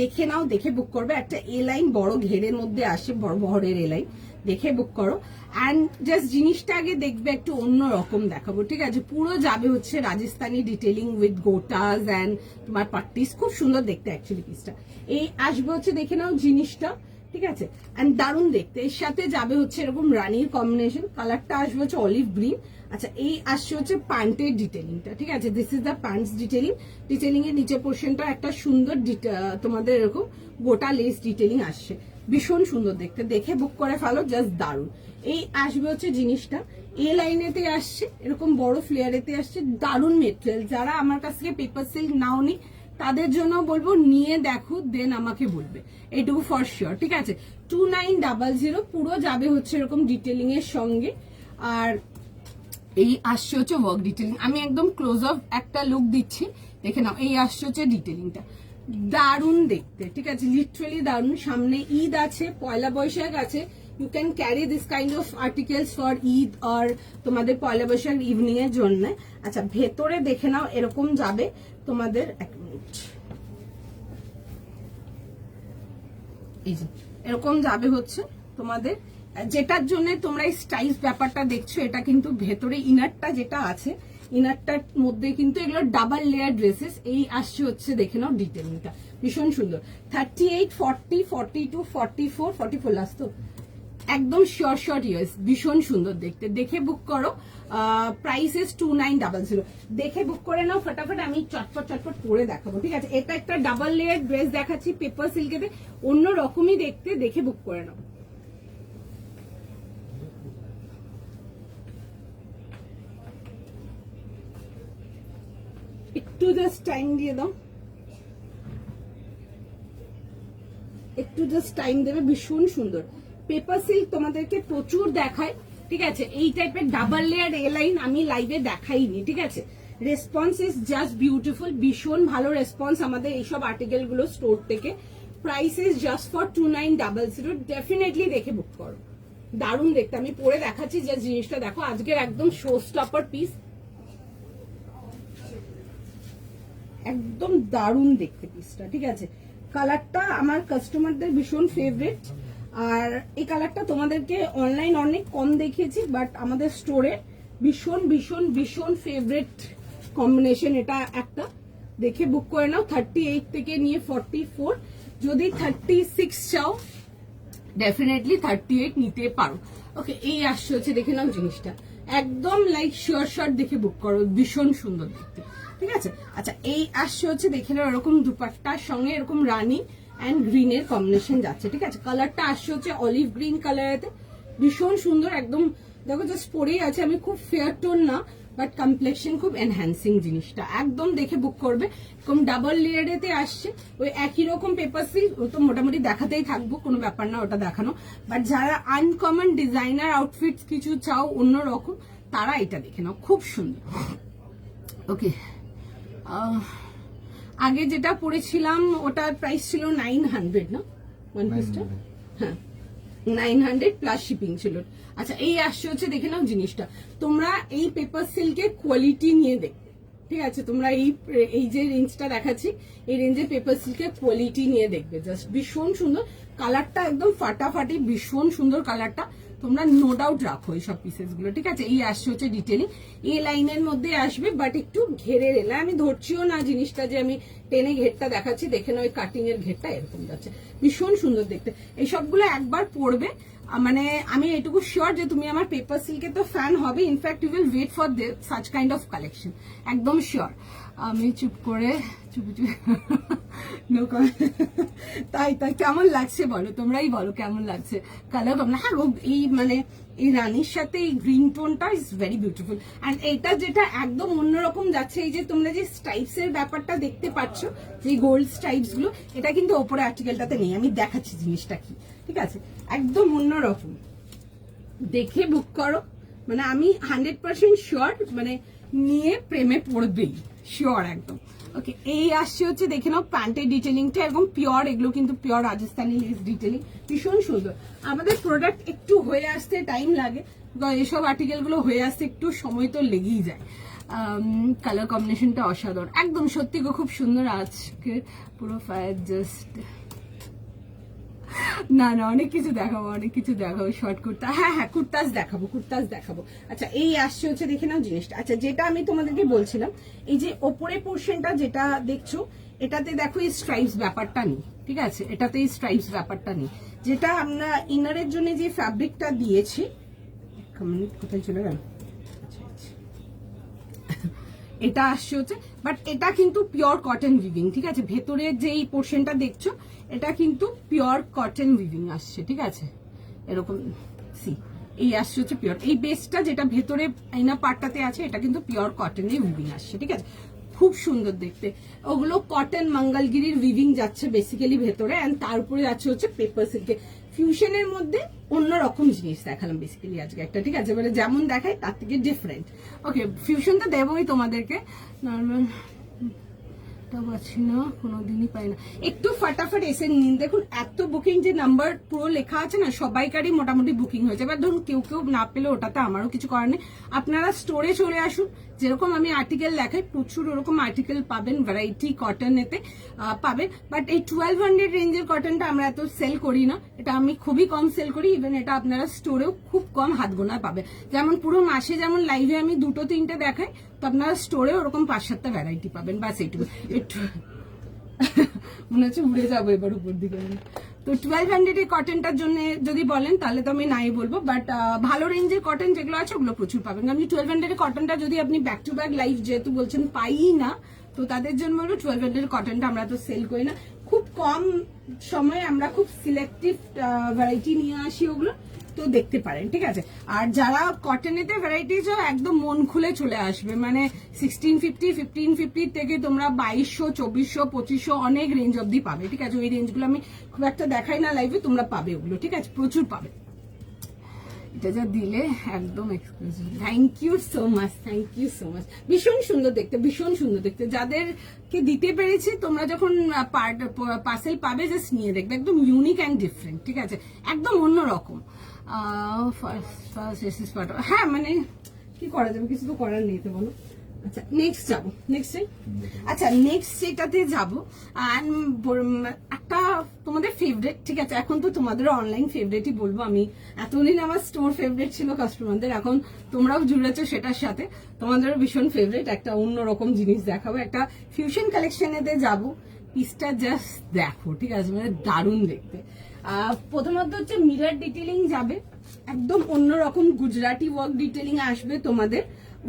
দেখে নাও, দেখে বুক করবে। একটা এ লাইন বড় ঘেরের মধ্যে আসে, বড় বহরের এ লাইন, দেখে বুক করো। অ্যান্ড জাস্ট জিনিসটা আগে দেখবে একটু অন্য রকম দেখাবো, ঠিক আছে। পুরো যাবে হচ্ছে রাজস্থানি ডিটেলিং উইথ গোটাস অ্যান্ড তোমার পাট্টিস, খুব সুন্দর দেখতে অ্যাকচুয়ালি পিসটা। এই আসবে হচ্ছে, দেখে নাও জিনিসটা, ঠিক আছে, অ্যান্ড দারুণ দেখতে। এর সাথে যাবে হচ্ছে এরকম রানির কম্বিনেশন, কালারটা আসবে হচ্ছে অলিভ গ্রিন। আচ্ছা, এই আসছে হচ্ছে প্যান্টের ডিটেলিংটা, ঠিক আছে, this is the pants detailing. Detailing এর নিচের পোর্শনটা একটা সুন্দর তোমাদের এরকম গোটা লেস ডিটেলিং আসছে, ভীষণ সুন্দর দেখতে, দেখে বুক করে ফেলো, জাস্ট দারুণ। এই আসবে হচ্ছে জিনিসটা এ লাইনেতে আসছে, এরকম বড় ফ্লেয়ারেতে আসছে, দারুণ মেটেরিয়াল। যারা আমার কাছ থেকে পেপার সিল্ক নাওনি তাদের জন্য বলবো নিয়ে দেখো, দেন আমাকে বলবে, এটুকু ফর শিওর, ঠিক আছে। 2900 পুরো যাবে হচ্ছে এরকম ডিটেলিং এর সঙ্গে। আর এই আসছে হচ্ছে ওয়ার্ক ডিটেলিং, আমি একদম ক্লোজ অফ একটা লুক দিচ্ছি, দেখে নাও। এই আসছে হচ্ছে ডিটেলিংটা, দারুণ দেখতে, ঠিক আছে, লিটারালি দারুণ। সামনে ঈদ আছে, পয়লা বৈশাখ আছে, you can carry this kind of articles for Eid আর তোমাদের পয়লা বৈশাখ ইভিনিং এর জন্য। আচ্ছা, ভেতরে দেখে নাও, এরকম যাবে তোমাদের, এক মিনিট, এই যে এরকম যাবে হচ্ছে তোমাদের, যেটার জন্য তোমরা এই স্টাইল ব্যাপারটা দেখছো, এটা কিন্তু ভেতরে ইনারটা যেটা আছে, ইনারটার মধ্যে কিন্তু এগুলো ডাবল লেয়ার ড্রেসেস। এই আসছে হচ্ছে, দেখে নাও ডিটেলিংটা, ভীষণ সুন্দর। 38, 40, 42, 44, 44 লাস্ট তো, একদম শিওর শর্ট ইয়ার্স, ভীষণ সুন্দর দেখতে, দেখে বুক করো। প্রাইস ইজ 2900, দেখে বুক করে নাও ফটাফট। আমি চটপট চটপট পরে দেখাবো, ঠিক আছে। এটা একটা ডাবল লেয়ার ড্রেস দেখাচ্ছি পেপার সিল্কেতে, অন্য রকমই দেখতে, দেখে বুক করে নাও। একটু জাস্ট টাইম দিয়ে দাও, একটু জাস্ট টাইম দেবে, ভীষণ সুন্দর পেপার সিল্ক তোমাদেরকে প্রচুর দেখায়, ঠিক আছে। এই টাইপের ডাবল লেয়ার এ লাইন আমি লাইভে দেখাইনি, ঠিক আছে। রেসপন্স ইজ জাস্ট বিউটিফুল, ভীষণ ভালো রেসপন্স আমাদের এইসব আর্টিকেল গুলো স্টোর থেকে। Price is just for 2900, definitely দেখে বুক করো, দারুণ দেখতে। আমি পরে দেখাচ্ছি যে জিনিসটা দেখো, আজকের একদম শো স্টপার পিস, একদম দারুণ দেখতে পিসটা, ঠিক আছে। কালারটা আমার কাস্টমারদের ভীষণ ফেভারিট, আর এই কালারটা তোমাদেরকে অনলাইন অনেক কম দেখিয়েছি, বাট আমাদের স্টোরে ভীষণ ভীষণ ভীষণ ফেভারিট কম্বিনেশন। এটা একটা দেখে বুক করে নাও। 38 থেকে নিয়ে 44, যদি 36 চাও ডেফিনেটলি 38 নিতে পারো। ওকে, এই আসছে হচ্ছে, দেখে নাও জিনিসটা একদম লাইক শিওর শর্ট, দেখে বুক করো, ভীষণ সুন্দর দেখতে, ঠিক আছে। আচ্ছা, এই আসছে হচ্ছে, দেখে নাও এরকম দুপাট্টার সঙ্গে এরকম রানি অ্যান্ড গ্রিনের কম্বিনেশন যাচ্ছে, ঠিক আছে। কালারটা আসছে হচ্ছে অলিভ গ্রিন কালারেতে, ভীষণ সুন্দর একদম। দেখো জাস্ট পরেই আছে, আমি খুব ফেয়ার টোন না, বাট কমপ্লেকশন খুব এনহ্যান্সিং জিনিসটা, একদম দেখে বুক করবে। এরকম ডাবল লেয়ারেতে আসছে, ওই একই রকম পেপার সিল্ক, ও তো মোটামুটি দেখাতেই থাকবো, কোনো ব্যাপার না ওটা দেখানো। বাট যারা আনকমন ডিজাইনার আউটফিট কিছু চাও অন্যরকম, তারা এটা দেখে নাও, খুব সুন্দর। ওকে, আগে যেটা পরেছিলাম ওটার প্রাইস ছিল 900 না ওয়ান পিসটা? হ্যাঁ, 900 প্লাস শিপিং ছিল। আচ্ছা, এই আসছে হচ্ছে, দেখে নাও জিনিসটা, তোমরা এই পেপার সিল্কের কোয়ালিটি নিয়ে দেখবে, ঠিক আছে। তোমরা এই যে রেঞ্জটা দেখাচ্ছি, এই রেঞ্জের পেপার সিল্কের কোয়ালিটি নিয়ে দেখবে, জাস্ট ভীষণ সুন্দর। কালারটা একদম ফাটাফাটি, ভীষণ সুন্দর কালারটা, তোমরা নো ডাউট রাখো এই সব পিসেস গুলো, ঠিক আছে। এই আসছে হচ্ছে ডিটেলিং, এই লাইনের মধ্যে আসবে, বাট একটু ঘেরে এলে, আমি ধরছিও না জিনিসটা যে আমি টেনে ঘেরটা দেখাচ্ছি, দেখে না ওই কাটিং এর ঘেরটা এরকম যাচ্ছে, ভীষণ সুন্দর দেখতে। এই সবগুলো একবার পরবে, মানে আমি এটুকু শিওর যে তুমি আমার পেপার সিল্কের তো ফ্যান হবে, in fact you will wait for such kind of collection, একদম শিওর। আমি চুপ করে চুপি নো তাই কেমন লাগছে বলো, তোমরাই বলো কেমন লাগছে কালার কম্বিনেশন। হ্যাঁ, এই মানে এই রানীর সাথে এই গ্রিন টোনটা ইজ ভেরি বিউটিফুল। অ্যান্ড এটা যেটা একদম অন্যরকম যাচ্ছে, এই যে তোমরা যে স্ট্রাইপস এর ব্যাপারটা দেখতে পাচ্ছ, যে গোল্ড স্ট্রাইপস গুলো, এটা কিন্তু ওপরে আর্টিকেলটাতে নেই, আমি দেখাচ্ছি জিনিসটা কি, ঠিক আছে। একদম অন্যরকম, দেখে বুক করো, মানে আমি 100% শিওর, মানে নিয়ে প্রেমে পড়বেই, শিওর একদম। ওকে, এই আসছে হচ্ছে, দেখে নাও প্যান্টের ডিটেলিংটা এরকম পিওর, এগুলো কিন্তু পিওর রাজস্থানি লেস ডিটেলিং, ভীষণ সুন্দর। আমাদের প্রোডাক্ট একটু হয়ে আসতে টাইম লাগে, এসব আর্টিকেল গুলো হয়ে আসতে একটু সময় তো লেগেই যায়। কালার কম্বিনেশনটা অসাধারণ, একদম সত্যি গো, খুব সুন্দর। আজকে পুরো ফায়ার জাস্ট না অনেক কিছু দেখাবো, অনেক কিছু দেখাবো। শর্ট কুর্তা, হ্যাঁ কুর্তাস দেখাবো। আচ্ছা, এই আসছে হচ্ছে, দেখে নাও জিনিসটা। আচ্ছা, যেটা আমি তোমাদেরকে বলছিলাম, এই যে ওপরে পোর্শনটা যেটা দেখছো, এটাতে দেখো এই স্ট্রাইপস ব্যাপারটা নেই, ঠিক আছে। এটাতে এই স্ট্রাইপস ব্যাপারটা নেই, যেটা আমরা ইনারের জন্য যে ফ্যাব্রিকটা দিয়েছি, কোথায় চলে গেল, এটা আসছে হচ্ছে, বাট এটা কিন্তু পিওর কটন উইভিং, ঠিক আছে। ভেতরের যে এই পোর্শনটা দেখছো, এটা কিন্তু পিওর কটন উইভিং আসছে, ঠিক আছে। এরকম সি, এই আসছে হচ্ছে পিওর, এই বেসটা যেটা ভেতরে আইনা পার্টটাতে আছে, এটা কিন্তু পিওর কটনের উইভিং আসছে, ঠিক আছে। খুব সুন্দর দেখতে, ওগুলো কটন মঙ্গলগিরির উইভিং যাচ্ছে বেসিক্যালি ভেতরে, এন্ড তার উপরে যাচ্ছে হচ্ছে পেপার সিল্কে ফিউশনের মধ্যে অন্যরকম জিনিস দেখালাম বেসিক্যালি আজকে একটা, ঠিক আছে। মানে যেমন দেখায় তার থেকে ডিফারেন্ট। ওকে, ফিউশন তো দেবোই তোমাদেরকে, নর্মাল পাচ্ছি না, কোনোদিনই পাই না, একটু ফাটাফাট এসে নিন। দেখুন এত বুকিং, যে নাম্বার পুরো লেখা আছে না, সবাইকারই মোটামুটি বুকিং হয়েছে। এবার ধরুন কেউ না পেলে ওটাতে আমারও কিছু করার নেই, আপনারা স্টোরে চলে আসুন, যেরকম আমি আর্টিকেল দেখাই প্রচুর ওরকম আর্টিকেল পাবেন, ভ্যারাইটি কটনেতে পাবেন। বাট এই 1200 রেঞ্জের কটনটা আমরা এত সেল করি না, এটা আমি খুবই কম সেল করি, ইভেন এটা আপনারা স্টোরেও খুব কম হাত গোনায় পাবেন। যেমন পুরো মাসে যেমন লাইভে আমি 2-3টে দেখাই, তো আপনারা স্টোরে ওরকম 5-7টা ভ্যারাইটি পাবেন, বাস এইটুকু। একটু মনে হচ্ছে উড়ে যাবো এবার উপর দিকে। তো 1200 এই কটনটার জন্য যদি বলেন তাহলে তো আমি নাই বলবো, বাট ভালো রেঞ্জের কটন যেগুলো আছে ওগুলো প্রচুর পাবেন। কারণ 1200 এর কটনটা যদি আপনি ব্যাক টু ব্যাক লাইভ যেহেতু বলছেন পাই না, তো তাদের জন্য বলবো 1200 এর কটনটা আমরা তো সেল করি না, খুব কম সময়ে আমরা খুব সিলেক্টিভ ভ্যারাইটি নিয়ে আসি, ওগুলো তো দেখতে পারেন, ঠিক আছে। আর যারা কটনেতে ভ্যারাইটিজ একদম মন খুলে চলে আসবে, মানে 1650, 1550 থেকে তোমরা 2200, 2400, 2500 অনেক রেঞ্জ অব্দি পাবে, ঠিক আছে। ওই রেঞ্জগুলো আমি খুব একটা দেখাই না লাইভে, তোমরা পাবে ওগুলো, ঠিক আছে, প্রচুর পাবে। এটা যা দিলে একদম exclusive, thank you so much, ভীষণ সুন্দর দেখতে, ভীষণ সুন্দর দেখতে। যাদেরকে দিতে পেরেছি, তোমরা যখন পার্সেল পাবে জাস্ট নিয়ে দেখবে, একদম ইউনিক অ্যান্ড ডিফারেন্ট, ঠিক আছে, একদম অন্যরকম। হ্যাঁ, মানে কি করা যাবে, কিছু তো করার নেই, তো বলো। আচ্ছা নেক্সট যাবো, আচ্ছা নেক্সট যেটাতে যাবো একটা তোমাদের ফেভারিট, ঠিক আছে এখন তো তোমাদের অনলাইন ফেভারিটই বলবো আমি, এতদিন আমার স্টোর ফেভারিট ছিল কাস্টমারদের, এখন তোমরাও জুড়েছো সেটার সাথে, তোমাদেরও ভীষণ ফেভারিট একটা অন্যরকম জিনিস দেখাবো, একটা ফিউশন কালেকশনেতে যাবো, পিসটা জাস্ট দেখো, ঠিক আছে মানে দারুণ দেখতে। প্রথমত হচ্ছে মিরর ডিটেলিং যাবে, একদম অন্যরকম গুজরাটি ওয়ার্ক ডিটেলিং আসবে তোমাদের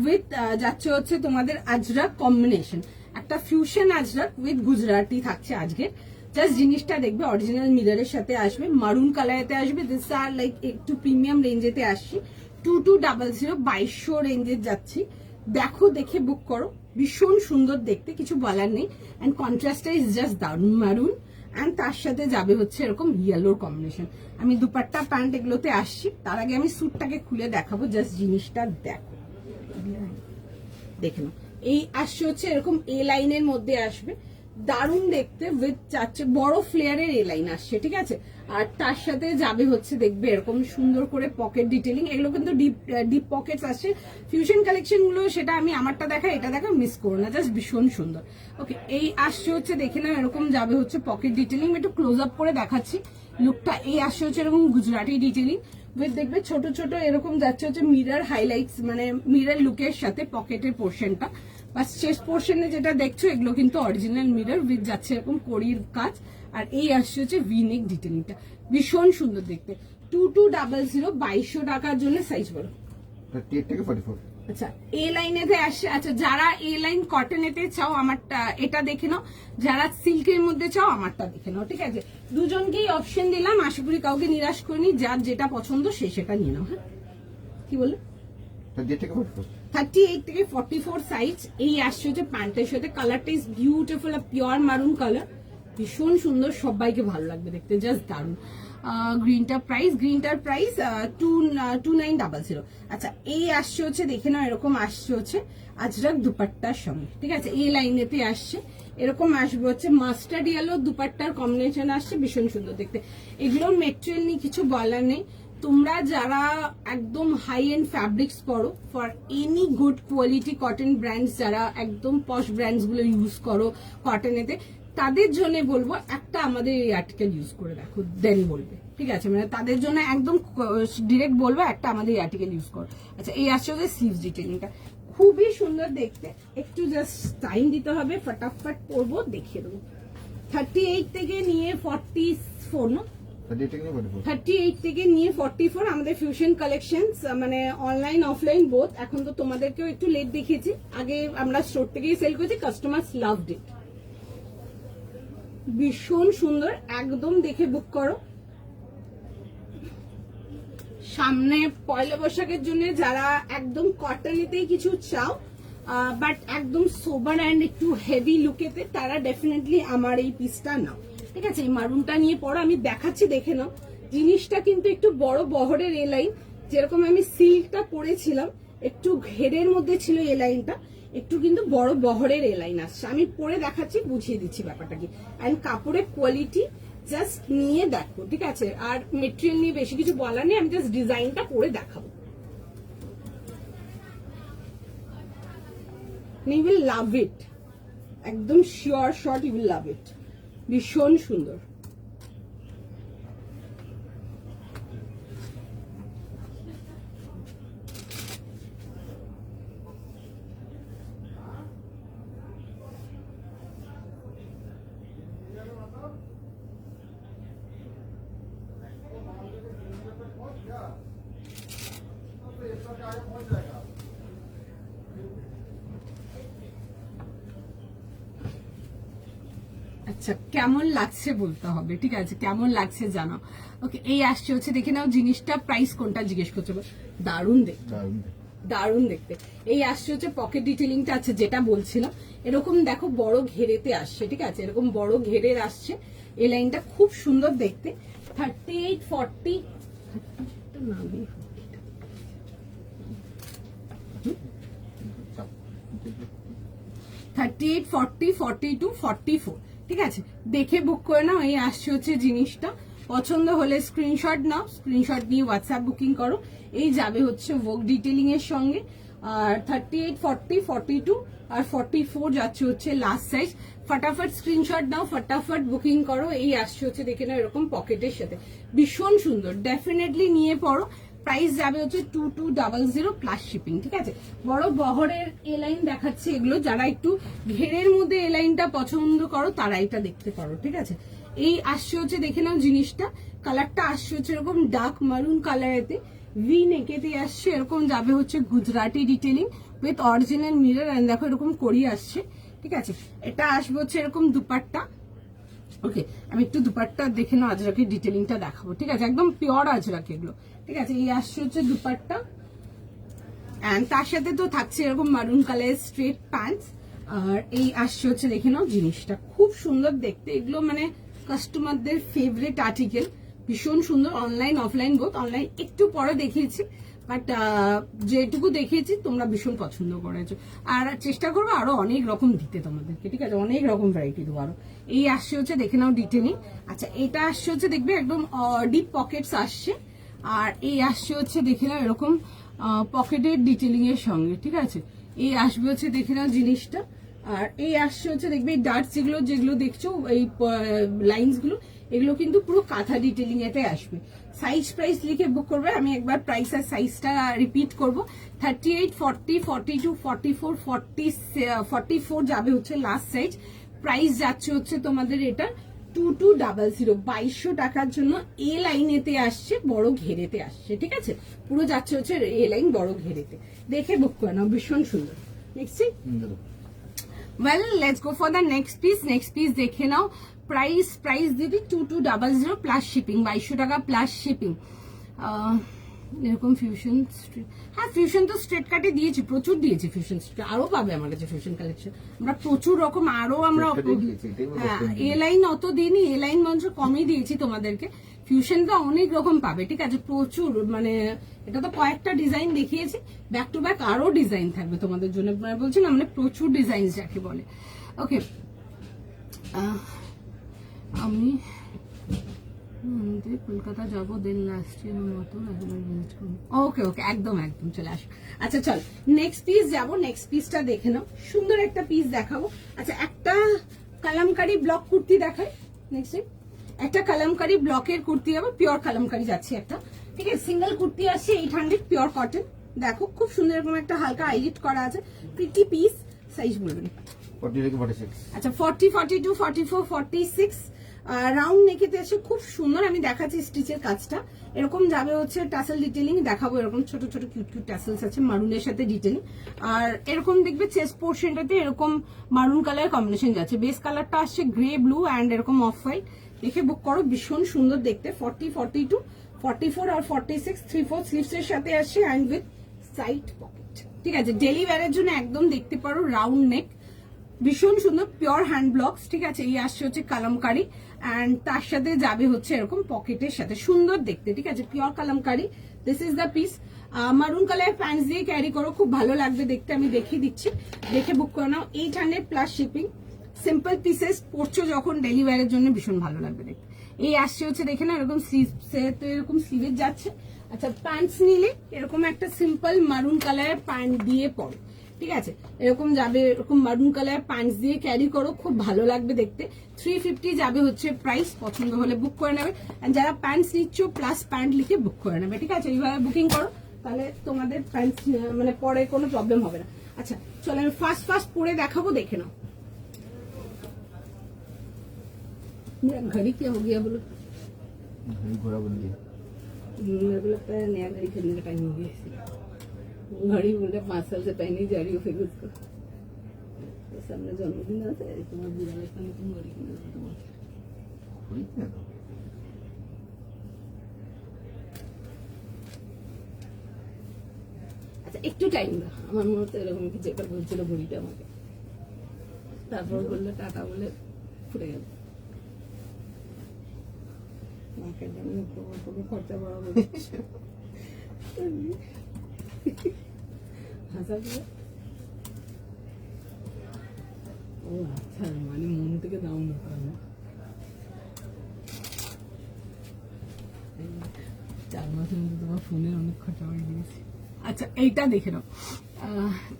উইথ যাচ্ছে হচ্ছে তোমাদের আজরাক কম্বিনেশন, একটা ফিউশন আজরাক উইথ গুজরাটি থাকছে আজকে। জাস্ট জিনিসটা দেখবে অরিজিনাল মিররের সাথে আসবে, মারুন কালারেতে আসবে, দিস আর লাইক একটু প্রিমিয়াম রেঞ্জেতে আসছি, 2200 2200 রেঞ্জের যাচ্ছি। দেখো, দেখে বুক করো, ভীষণ সুন্দর দেখতে, কিছু বলার নেই। অ্যান্ড কন্ট্রাস্টটা ইজ জাস্ট দারুন মারুন, অ্যান্ড তার সাথে যাবে হচ্ছে এরকম ইয়েলোর কম্বিনেশন। আমি দুপাট্টা প্যান্ট এগুলোতে আসছি, তার আগে আমি স্যুটটাকে খুলে দেখাবো, জাস্ট জিনিসটা দেখো, দেখে নাও। এই আসছে হচ্ছে এরকম এ লাইনের মধ্যে আসবে, দারুণ দেখতে, উইথ চারটে বড় ফ্লেয়ারের এ লাইন আসছে, ঠিক আছে। আর তার সাথে যাবে হচ্ছে দেখবে এরকম সুন্দর করে পকেট ডিটেলিং, এগুলো কিন্তু ডিপ পকেটস আসছে। ফিউশন কালেকশন গুলো সেটা আমি আমারটা দেখা এটা দেখা মিস করো না, জাস্ট ভীষণ সুন্দর। ওকে, এই আসছে হচ্ছে দেখে নাও এরকম যাবে হচ্ছে পকেট ডিটেলিং, একটু ক্লোজ আপ করে দেখাচ্ছি লুকটা। এই আসছে হচ্ছে এরকম গুজরাটি ডিটেলিং উইথ দেখবে ছোট ছোট এরকম যাচ্ছে হচ্ছে মিরর হাইলাইটস, মানে মিরর লুকের সাথে পকেটের পোর্শনটা, বা চেস্ট পোর্শনে যেটা দেখছো এগুলো কিন্তু অরিজিনাল মিরর উইথ যাচ্ছে এরকম কড়ির কাজ। আর এই আসছে হচ্ছে ভিনেক ডিটেলিংটা, ভীষণ সুন্দর দেখতে। 2200 2200 টাকার জন্য সাইজ বলো। 38 থেকে 44। আচ্ছা এ লাইনেতে আসছে, আচ্ছা যারা এ লাইন কটনেতে চাও আমারটা এটা দেখে নাও, যারা সিল্কের মধ্যে চাও আমারটা দেখে নাও, ঠিক আছে। দুজনকেই অপশন দিলাম, আশা করি কাউকে নিরাশ করিনি, যার যেটা পছন্দ সে সেটা নিয়ে নাও। হ্যাঁ কি বলে 38 থেকে 44। 38 থেকে 44 সাইজ। এই আসছে হচ্ছে প্যান্টের সাথে, কালারটা ইজ বিউটিফুল, পিওর মারুন কালার, ভীষণ সুন্দর, সবাইকে ভালো লাগবে দেখতে, জাস্ট দারুন। গ্রিনটার প্রাইস 2900। আচ্ছা এই আসছে হচ্ছে দেখে নাও এরকম আসছে হচ্ছে আজরাক দুপাট্টার সঙ্গে, ঠিক আছে। এই লাইনেতে আসছে এরকম আসবে হচ্ছে মাস্টার্ড ইয়েলো দুপাট্টার কম্বিনেশন আসছে, ভীষণ সুন্দর দেখতে। এগুলোর মেটেরিয়াল নিয়ে কিছু বলার নেই, তোমরা যারা একদম হাই এন্ড ফ্যাব্রিক্স পরো, for any good quality cotton brands, যারা একদম পশ ব্র্যান্ডস গুলো ইউজ করো কটনেতে, তাদের জন্য বলবো একটা আমাদের এই আর্টিকেল ইউজ করে দেখো, দেন বলবে, ঠিক আছে। মানে তাদের জন্য একদম ডিরেক্ট বলবো একটা আমাদের এই আর্টিকেল ইউজ করো। আচ্ছা এই আসছে ওদের স্লিভস ডিটেলিংটা, খুবই সুন্দর দেখতে, একটু জাস্ট টাইম দিতে হবে, ফটাফট পরবো দেখিয়ে দেবো। 38 থেকে নিয়ে 44 না, 38 থেকে নিয়ে 44 আমাদের ফিউশন কালেকশনস, মানে অনলাইন অফলাইন বোথ। এখন তো তোমাদেরকেও একটু লেট দেখিয়েছি, আগে আমরা স্টোর থেকেই সেল করেছি, কাস্টমার্স লাভড ইট, ভীষণ সুন্দর, একদম দেখে বুক করো। সামনে পয়লা বৈশাখের জন্য যারা একদম কটনেতেই কিছু চাও, বাট একদম সোবার অ্যান্ড একটু হেভি লুকেতে, তারা ডেফিনেটলি আমার এই পিসটা নাও, ঠিক আছে। এই মারুনটা নিয়ে পড়ো, আমি দেখাচ্ছি দেখে নাও। জিনিসটা কিন্তু একটু বড় বহরের এ লাইন, যেরকম আমি সিল্কটা পরেছিলাম একটু ঘেরের মধ্যে ছিল এ লাইনটা, একটু কিন্তু বড় বহরের এ লাইন আসছে, আমি পরে দেখাচ্ছি, বুঝিয়ে দিচ্ছি ব্যাপারটা কি। অ্যান্ড কাপড়ের কোয়ালিটি জাস্ট নিয়ে দেখো, ঠিক আছে। আর মেটেরিয়াল নিয়ে বেশি কিছু বলার নেই, আমি জাস্ট ডিজাইনটা পরে দেখাবো। You will love it, একদম sure shot, you will love it, ভীষণ সুন্দর। আচ্ছা কেমন লাগছে বলতে হবে, ঠিক আছে, কেমন লাগছে জানো। ওকে এই আসছে হচ্ছে দেখে নাও জিনিসটা, প্রাইস কোনটা জিজ্ঞেস করছো, দারুণ দেখতে, দারুণ দেখতে। এই আসছে হচ্ছে পকেট ডিটেলিংটা আছে যেটা বলছিলাম, এরকম দেখো বড় ঘেরেতে আসছে, ঠিক আছে, এরকম বড় ঘেরের আসছে, এই লাইনটা খুব সুন্দর দেখতে। 38 40 38 40 42 44, ঠিক আছে, দেখে বুক করে নাও। এই আসছে হচ্ছে জিনিসটা, পছন্দ হলে স্ক্রিনশট নাও, স্ক্রিনশট নিয়ে হোয়াটসঅ্যাপ বুকিং করো। এই যাবে হচ্ছে ওয়ার্ক ডিটেলিং এর সঙ্গে, আর 38, 40, 42 আর 44 যাচ্ছে হচ্ছে লাস্ট সাইজ। ফটাফট স্ক্রিনশট নাও, ফটাফট বুকিং করো। এই আসছে হচ্ছে দেখে নাও এরকম পকেটের সাথে, ভীষণ সুন্দর, ডেফিনেটলি নিয়ে পড়ো। প্রাইস যাবে হচ্ছে 2200 প্লাস শিপিং, ঠিক আছে। বড় বহরের এ লাইন দেখাচ্ছে এগুলো, যারা একটু ঘেরের মধ্যে এ লাইনটা পছন্দ করো তারা এটা দেখতে পারো, ঠিক আছে। এই আসছে হচ্ছে দেখে নাও জিনিসটা, কালারটা আসছে হচ্ছে এরকম ডার্ক মারুন কালারেতে, ভি নেকেতে আসছে, এরকম যাবে হচ্ছে Gujarati detailing with original mirror and দেখো এরকম করি আসছে, ঠিক আছে। এটা আসবে হচ্ছে এরকম দুপাট্টা। ওকে, আমি একটু দুপাট্টা দেখে নাও, আজরাকের ডিটেলিংটা দেখাবো, ঠিক আছে, একদম পিওর আজরাক এগুলো, ঠিক আছে। এই আসছে হচ্ছে দুপাট্টা এন্ড তার সাথে তো থাকছে এরকম মারুন কালারের স্ট্রেট প্যান্টস। আর এই আসছে হচ্ছে দেখে নাও জিনিসটা, খুব সুন্দর দেখতে, এগুলো মানে কাস্টমারদের ফেভারিট আর্টিকেল, ভীষণ সুন্দর। অনলাইন অফলাইন বোথ, অনলাইন একটু পরে দেখিয়েছি, বাট যেটুকু দেখিয়েছি তোমরা ভীষণ পছন্দ করেছো। আর চেষ্টা করবো আরো অনেক রকম দিতে তোমাদেরকে, ঠিক আছে, অনেক রকম ভ্যারাইটি দেবো আরো। এই আসছে হচ্ছে দেখে নাও ডিটেলিং। আচ্ছা, এটা আসছে হচ্ছে দেখবে একদম ডিপ পকেটস আসছে। আর এই আসছে হচ্ছে দেখে নাও এরকম পকেটের ডিটেলিং এর সঙ্গে, ঠিক আছে। এই আসবে হচ্ছে দেখে নাও জিনিসটা। আর এই আসছে হচ্ছে দেখবে এই ডার্টস যেগুলো দেখছো, এই লাইনস গুলো, এগুলো কিন্তু পুরো কাঁথা ডিটেলিং এতে আসবে। সাইজ প্রাইস লিখে বুক করবে, আমি একবার প্রাইস আর সাইজটা রিপিট করবো। 38, 40, 42, 44, 44 যাবে হচ্ছে লাস্ট সাইজ। প্রাইস যাচ্ছে হচ্ছে তোমাদের এটা 2200, 2200 টাকার জন্য এ লাইনেতে আসছে, বড় ঘেরেতে আসছে, ঠিক আছে। পুরো যাচ্ছে হচ্ছে এ লাইন বড় ঘেরেতে, দেখে বুক করে নাও, ভীষণ সুন্দর। Next well, let's go for the next piece. Next piece দেখে নাও। প্রাইস দিদি 2200 প্লাস শিপিং, 2200 টাকা প্লাস শিপিং। এরকম ফিউশন স্ট্রেট, হ্যাঁ ফিউশন তো স্ট্রেট কাটে দিয়েছি, প্রচুর দিয়েছি ফিউশন স্ট্রেট, আরো পাবে আমার কাছে ফিউশন কালেকশন, আমরা প্রচুর রকম আরো আমরা এ লাইন অত দিইনি, এ লাইন মঞ্চ কমই দিয়েছি তোমাদেরকে। ফিউশনটা অনেক রকম পাবে, ঠিক আছে, প্রচুর, মানে এটা তো কয়েকটা ডিজাইন দেখিয়েছি, ব্যাক টু ব্যাক আরো ডিজাইন থাকবে তোমাদের জন্য, বলছি না মানে প্রচুর ডিজাইন যাকে বলে। ওকে, আমি কলকাতা যাবো, দেন লাস্ট ইয়ার মতো ওকে ওকে, একদম একদম চলে আসো। আচ্ছা চল নেক্সট পিস যাবো, নেক্সট পিসটা দেখে নাও, সুন্দর একটা পিস দেখাবো। আচ্ছা, একটা কালামকারি ব্লক কুর্তি দেখাই। নেক্সট একটা কালামকারি ব্লকের কুর্তি হবে, পিওর কালামকারি যাচ্ছে একটা, ঠিক আছে। সিঙ্গেল কুর্তি আসছে 800, পিওর কটন, দেখো খুব সুন্দর এরকম একটা হালকা হাইলাইট করা আছে, প্রিটি পিস। সাইজ বলবেন 40 থেকে 46। আচ্ছা, 40, 42, 44, 46 রাউন্ড নেকেতে এসে খুব সুন্দর। আমি দেখাচ্ছি স্টিচের কাজটা, এরকম যাবে হচ্ছে টাসেল ডিটেলিং দেখাবো, এরকম ছোট ছোট কিউট কিউট টাসেলস আছে মারুনের সাথে ডিটেলিং। আর এরকম দেখবে চেস্ট পোর্শনটাতে এরকম মারুন কালার কম্বিনেশন যাচ্ছে, বেস কালারটা আসছে গ্রে ব্লু অ্যান্ড এরকম অফ হোয়াইট, দেখে বুক করো, ভীষণ সুন্দর দেখতে। 40, 42, 44 আর 46 3/4 স্লিভস এর সাথে আসছে অ্যান্ড উইথ সাইড পকেট, ঠিক আছে। ডেলি ওয়্যারের জন্য একদম দেখতে পারো, রাউন্ড নেক, ভীষণ সুন্দর, পিওর হ্যান্ড ব্লকস, ঠিক আছে। এই আসছে হচ্ছে কালামকারি অ্যান্ড তার সাথে যাবে হচ্ছে এরকম পকেটের সাথে, সুন্দর দেখতে, ঠিক আছে, pure kalamkari. This is the piece. মারুন কালার প্যান্টস দিয়ে ক্যারি করো, খুব ভালো লাগবে দেখতে, আমি দেখিয়ে দিচ্ছি, দেখে বুক করে নাও। 800 প্লাস শিপিং, সিম্পল পিসেস, পরছো যখন ডেলি ওয়্যারের জন্য ভীষণ ভালো লাগবে দেখতে। এই আসছে হচ্ছে দেখে না এরকম স্লিভ, এরকম স্লিভের যাচ্ছে। আচ্ছা, প্যান্টস নিলে এরকম একটা সিম্পল মারুন কালারের প্যান্ট দিয়ে পরো, ঠিক আছে, এরকম যাবে, এরকম মারুন কালার প্যান্টস দিয়ে ক্যারি করো, খুব ভালো লাগবে দেখতে। 350 যাবে হচ্ছে প্রাইস, পছন্দ হলে বুক করে নেবে। যারা প্যান্টস নিচ্ছ প্লাস প্যান্ট লিখে বুক করে নেবে, ঠিক আছে, এইভাবে বুকিং করো, তাহলে তোমাদের প্যান্টস মানে পরে কোনো প্রবলেম হবে না। আচ্ছা চলো, আমি ফার্স্ট পরে দেখাবো, দেখে নাও। घड़ी क्या हो गया बोलो, घोड़ा बन गया, मेरे को लगता है नया घड़ी खरीदने का टाइम हो गया, घड़ी बोलते 5 साल से पहने ही जा रही हो, फिर उसको तो सामने जन्मदिन आता है, तुम्हारा बुरा लगता है, तुम घड़ी किन আচ্ছা একটু টাইম দাও, আমার মনে হচ্ছে এরকম কি যেটা বলছিল ঘড়িটা আমাকে, তারপর বললে টাটা বলে ফুটে গেল। মাকে জানি কোনো খরচা বাড়াবো হাসা দিয়ে। ও আচ্ছা, মানে মন থেকে দাও না, 4 মাসের মধ্যে তোমার ফোনের অনেক খরচা হয়ে গিয়েছে। আচ্ছা এইটা দেখে নাও,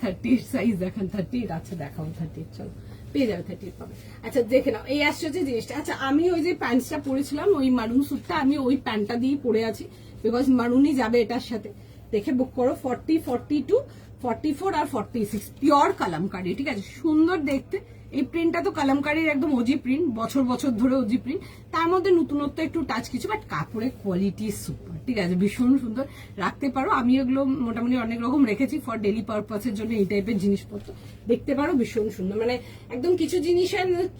30 সাইজ দেখান, 30, আচ্ছা দেখাও 30, চলো পেয়ে যাবে 30 পাবে। আচ্ছা দেখে নাও, এই আসছে হচ্ছে জিনিসটা। আচ্ছা আমি ওই যে প্যান্টটা পরেছিলাম, ওই মারুন স্যুটটা, আমি ওই প্যান্টটা দিয়েই পরে আছি, বিকজ মারুনই যাবে এটার সাথে। দেখে বুক করো, 40, 42, 44 আর 46, পিওর কালামকারী, ঠিক আছে, সুন্দর দেখতে। এই প্রিন্টটা তো কালামকারীর একদম ওজি প্রিন্ট, বছর বছর ধরে ওজি প্রিন্ট, তার মধ্যে নতুনত্ব একটু টাচ কিছু, বাট কাপড়ের কোয়ালিটি সুপার, ঠিক আছে, ভীষণ সুন্দর, রাখতে পারো। আমি এগুলো মোটামুটি অনেক রকম রেখেছি ফর ডেলি পারপাসের জন্য, এই টাইপের জিনিসপত্র দেখতে পারো, ভীষণ সুন্দর, মানে একদম কিছু জিনিস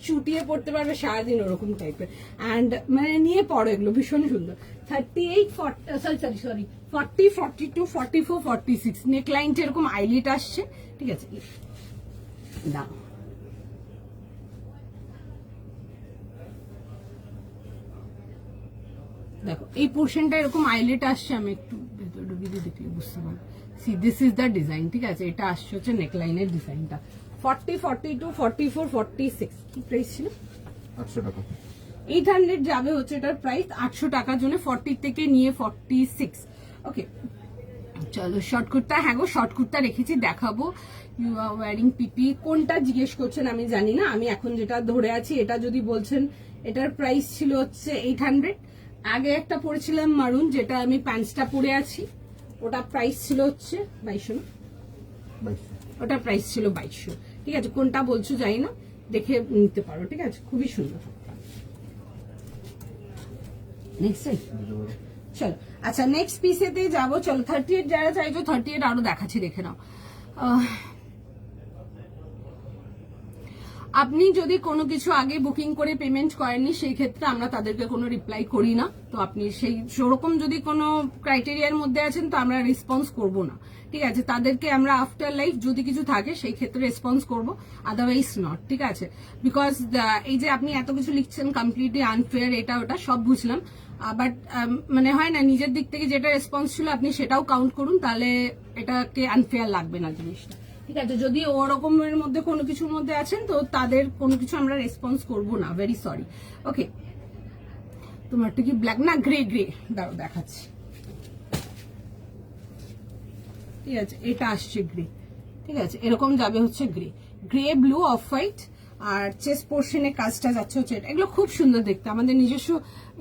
চুটিয়ে পড়তে পারবে সারাদিন, ওরকম টাইপের, অ্যান্ড মানে নিয়ে পড়ো, এগুলো ভীষণ সুন্দর। 38, 40, সরি 40, 42, 44, 46, নেকলাইনটা এরকম আইলিট আসছে, ঠিক আছে, দাও। দেখো এই পোর্শনটা এরকম আইলেট আসছে, আমি একটু ভেতর ঢুকিয়ে দেখলে বুঝতে পারবো। C this is the design, ঠিক আছে, এটা আসছে হচ্ছে নেকলাইনের ডিজাইনটা। 40, 42, 44, 46, কি প্রাইস ছিল? 800 টাকা। 800 যাবে হচ্ছে এটার প্রাইস, 800 টাকার জন্য 40 থেকে নিয়ে 46। ওকে চলো শর্ট কুর্তা, হ্যাঁ গো শর্ট কুর্তা রেখেছি, দেখাবো। ইউ আর ওয়ারিং পিপি, কোনটা জিজ্ঞেস করছেন আমি জানি না, আমি এখন যেটা ধরে আছি এটা যদি বলছেন, এটার প্রাইস ছিল হচ্ছে 800। আগে একটা পরেছিলাম মারুন, যেটা আমি প্যান্টসটা পরে আছি, ওটা প্রাইস ছিল হচ্ছে 2200, ওটা প্রাইস ছিল 2200, ঠিক আছে, কোনটা বলছো জানি না, দেখে নিতে পারো, ঠিক আছে, খুবই সুন্দর। নেক্সট চলো, আচ্ছা নেক্সট পিসেতে যাবো, চলো 38 যারা চাইছো 38 আরো দেখাচ্ছি, দেখে নাও। আপনি যদি কোনো কিছু আগে বুকিং করে পেমেন্ট করেননি, সেই ক্ষেত্রে আমরা তাদেরকে কোনো রিপ্লাই করি না, তো আপনি সেই সেরকম যদি কোনো ক্রাইটেরিয়ার মধ্যে আছেন তো আমরা রেসপন্স করব না, ঠিক আছে, তাদেরকে আমরা আফটার লাইফ যদি কিছু থাকে সেই ক্ষেত্রে রেসপন্স করব, আদারওয়াইজ নট, ঠিক আছে, বিকজ এই যে আপনি এত কিছু লিখছেন কমপ্লিটলি আনফেয়ার, এটা ওটা সব বুঝলাম, বাট মানে হয় না, নিজের দিক থেকে যেটা রেসপন্স ছিল আপনি সেটাও কাউন্ট করুন, তাহলে এটাকে আনফেয়ার লাগবে না জিনিসটা, ঠিক আছে, যদি ওরকমের মধ্যে কোনো কিছুর মধ্যে আছেন তো তাদের কোনো কিছু আমরা রেসপন্স করব না, ভেরি সরি। ওকে তোমারটা কি ব্ল্যাক না গ্রে? গ্রে দাঁড়ো দেখাচ্ছি, ঠিক আছে, এটা আসছে গ্রে, ঠিক আছে, এরকম যাবে হচ্ছে grey, grey blue off white, আর চেস্ট পোর্শনে কাজটা যাচ্ছে হচ্ছে এটা, এগুলো খুব সুন্দর দেখতে, আমাদের নিজস্ব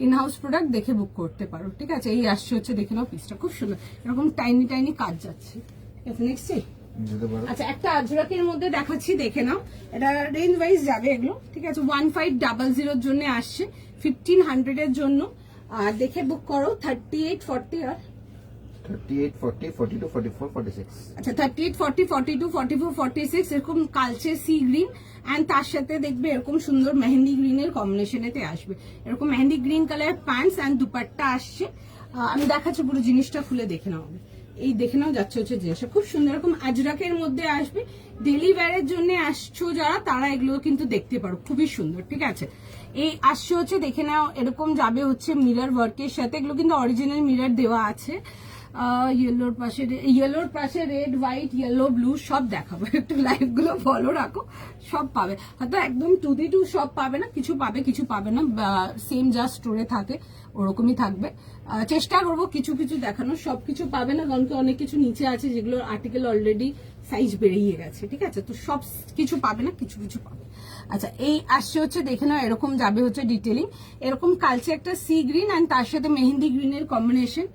ইনহাউস প্রোডাক্ট, দেখে বুক করতে পারো, ঠিক আছে, এই আসছে হচ্ছে, দেখে নাও পিসটা খুব সুন্দর, এরকম টাইনি টাইনি কাজ যাচ্ছে, ঠিক আছে। নেক্সট আচ্ছা একটা আজরাকের মধ্যে দেখাচ্ছি, দেখে নাও, এটা রেঞ্জ ওয়াইজ যাবে এগুলো, ঠিক আছে, 1500 জন্য আসছে, 1500 এর জন্য, আর দেখে বুক করো। 38, 40 আর 38, 40, 42, 44, 46। আচ্ছা 38, 40, 42, 44, 46 এরকম কালচে সি গ্রিন, এন্ড তার সাথে দেখবে এরকম সুন্দর মেহেন্দি গ্রিনের কম্বিনেশনেতে আসবে, এরকম mehendi green colour pants and dupatta আসছে। আমি দেখাচ্ছি পুরো জিনিসটা খুলে দেখে নাও, এই দেখে নাও যাচ্ছে হচ্ছে জিনিসটা খুব সুন্দর, এরকম আজরাকের মধ্যে আসবে, ডেলি ওয়্যারের জন্য আসছো যারা তারা এগুলো কিন্তু দেখতে পারো, খুবই সুন্দর, ঠিক আছে, এই আসছে হচ্ছে দেখে নাও, এরকম যাবে হচ্ছে মিরর ওয়ার্কের সাথে, এগুলো কিন্তু অরিজিনাল মিরর দেওয়া আছে, ইয়েলোর পাশে রেড, হোয়াইট, ইয়েলো, ব্লু সব দেখাবো, একটু লাইভ গুলো ফলো রাখো, সব পাবে, হয়তো একদম 2D2 সব পাবে না, কিছু পাবে কিছু পাবে না, সেম যা স্টোরে থাকে ওরকমই থাকবে, চেষ্টা করবো কিছু কিছু দেখানো, সবকিছু পাবে না, কারণ কি অনেক কিছু নিচে আছে যেগুলোর আর্টিকেল অলরেডি সাইজ বেরিয়ে গেছে, ঠিক আছে, তো সব কিছু পাবে না, কিছু কিছু পাবে। আচ্ছা এই আসছে হচ্ছে দেখে নাও, এরকম যাবে হচ্ছে ডিটেলিং, এরকম কালচে একটা সি গ্রিন এন্ড তার সাথে মেহেন্দি গ্রিনের কম্বিনেশন,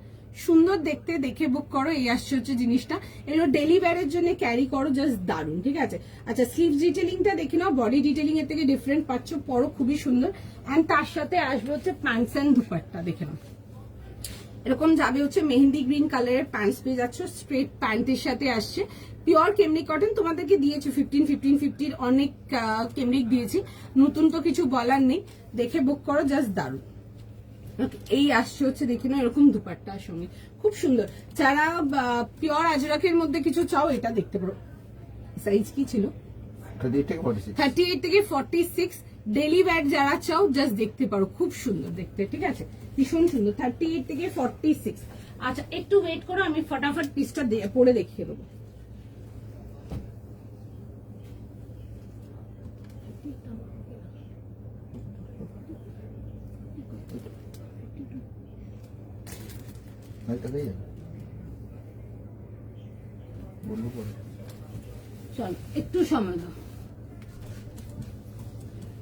সুন্দর দেখতে, দেখে বুক করো, এই আসছে হচ্ছে জিনিসটা, এগুলো ডেলি ওয়্যারের জন্য ক্যারি করো, জাস্ট দারুন, ঠিক আছে। আচ্ছা স্লিভ ডিটেলিংটা দেখে নাও, বডি ডিটেলিং এর থেকে ডিফারেন্ট পাচ্ছ, পরো খুবই সুন্দর, এন্ড তার সাথে আসবে হচ্ছে প্যান্টস এন্ড দুপাট্টা, দেখে নাও, এরকম যাবে হচ্ছে মেহেন্দি গ্রিন কালারের প্যান্টস পেয়ে যাচ্ছ, স্ট্রেট প্যান্টের সাথে আসছে, পিওর কেমরিক কটন, তোমাদেরকে দিয়েছি 15, অনেক কেমরিক দিয়েছি, নতুন তো কিছু বলার নেই, দেখে বুক করো, জাস্ট দারুন। এই আসছে হচ্ছে দেখে না, এরকম দুপাট্টার সঙ্গে খুব সুন্দর, যারা পিওর আজরাকের মধ্যে কিছু চাও এটা দেখতে পারো, সাইজ কি ছিল 38 থেকে 46, ডেলি ওয়্যার যারা চাও জাস্ট দেখতে পারো, খুব সুন্দর দেখতে, ঠিক আছে, ভীষণ সুন্দর, 38 থেকে 46। আচ্ছা একটু ওয়েট করো, আমি ফটাফট পিসটা পরে দেখিয়ে দেবো। বলবো চল একটু সময় দাও।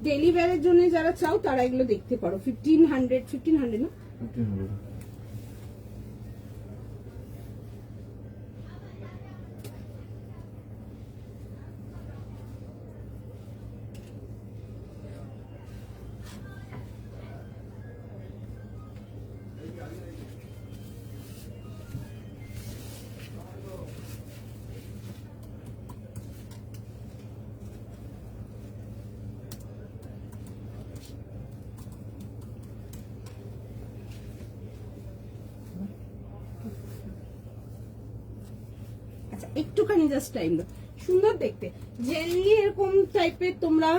ডেইলি ওয়্যারের জন্য যারা চাও তারা এগুলো দেখতে পারো। 1500 না 1500 আচ্ছা একটুখানি জাস্ট টাইম দাও। সুন্দর দেখতে জেলি এরকম টাইপের, তোমরা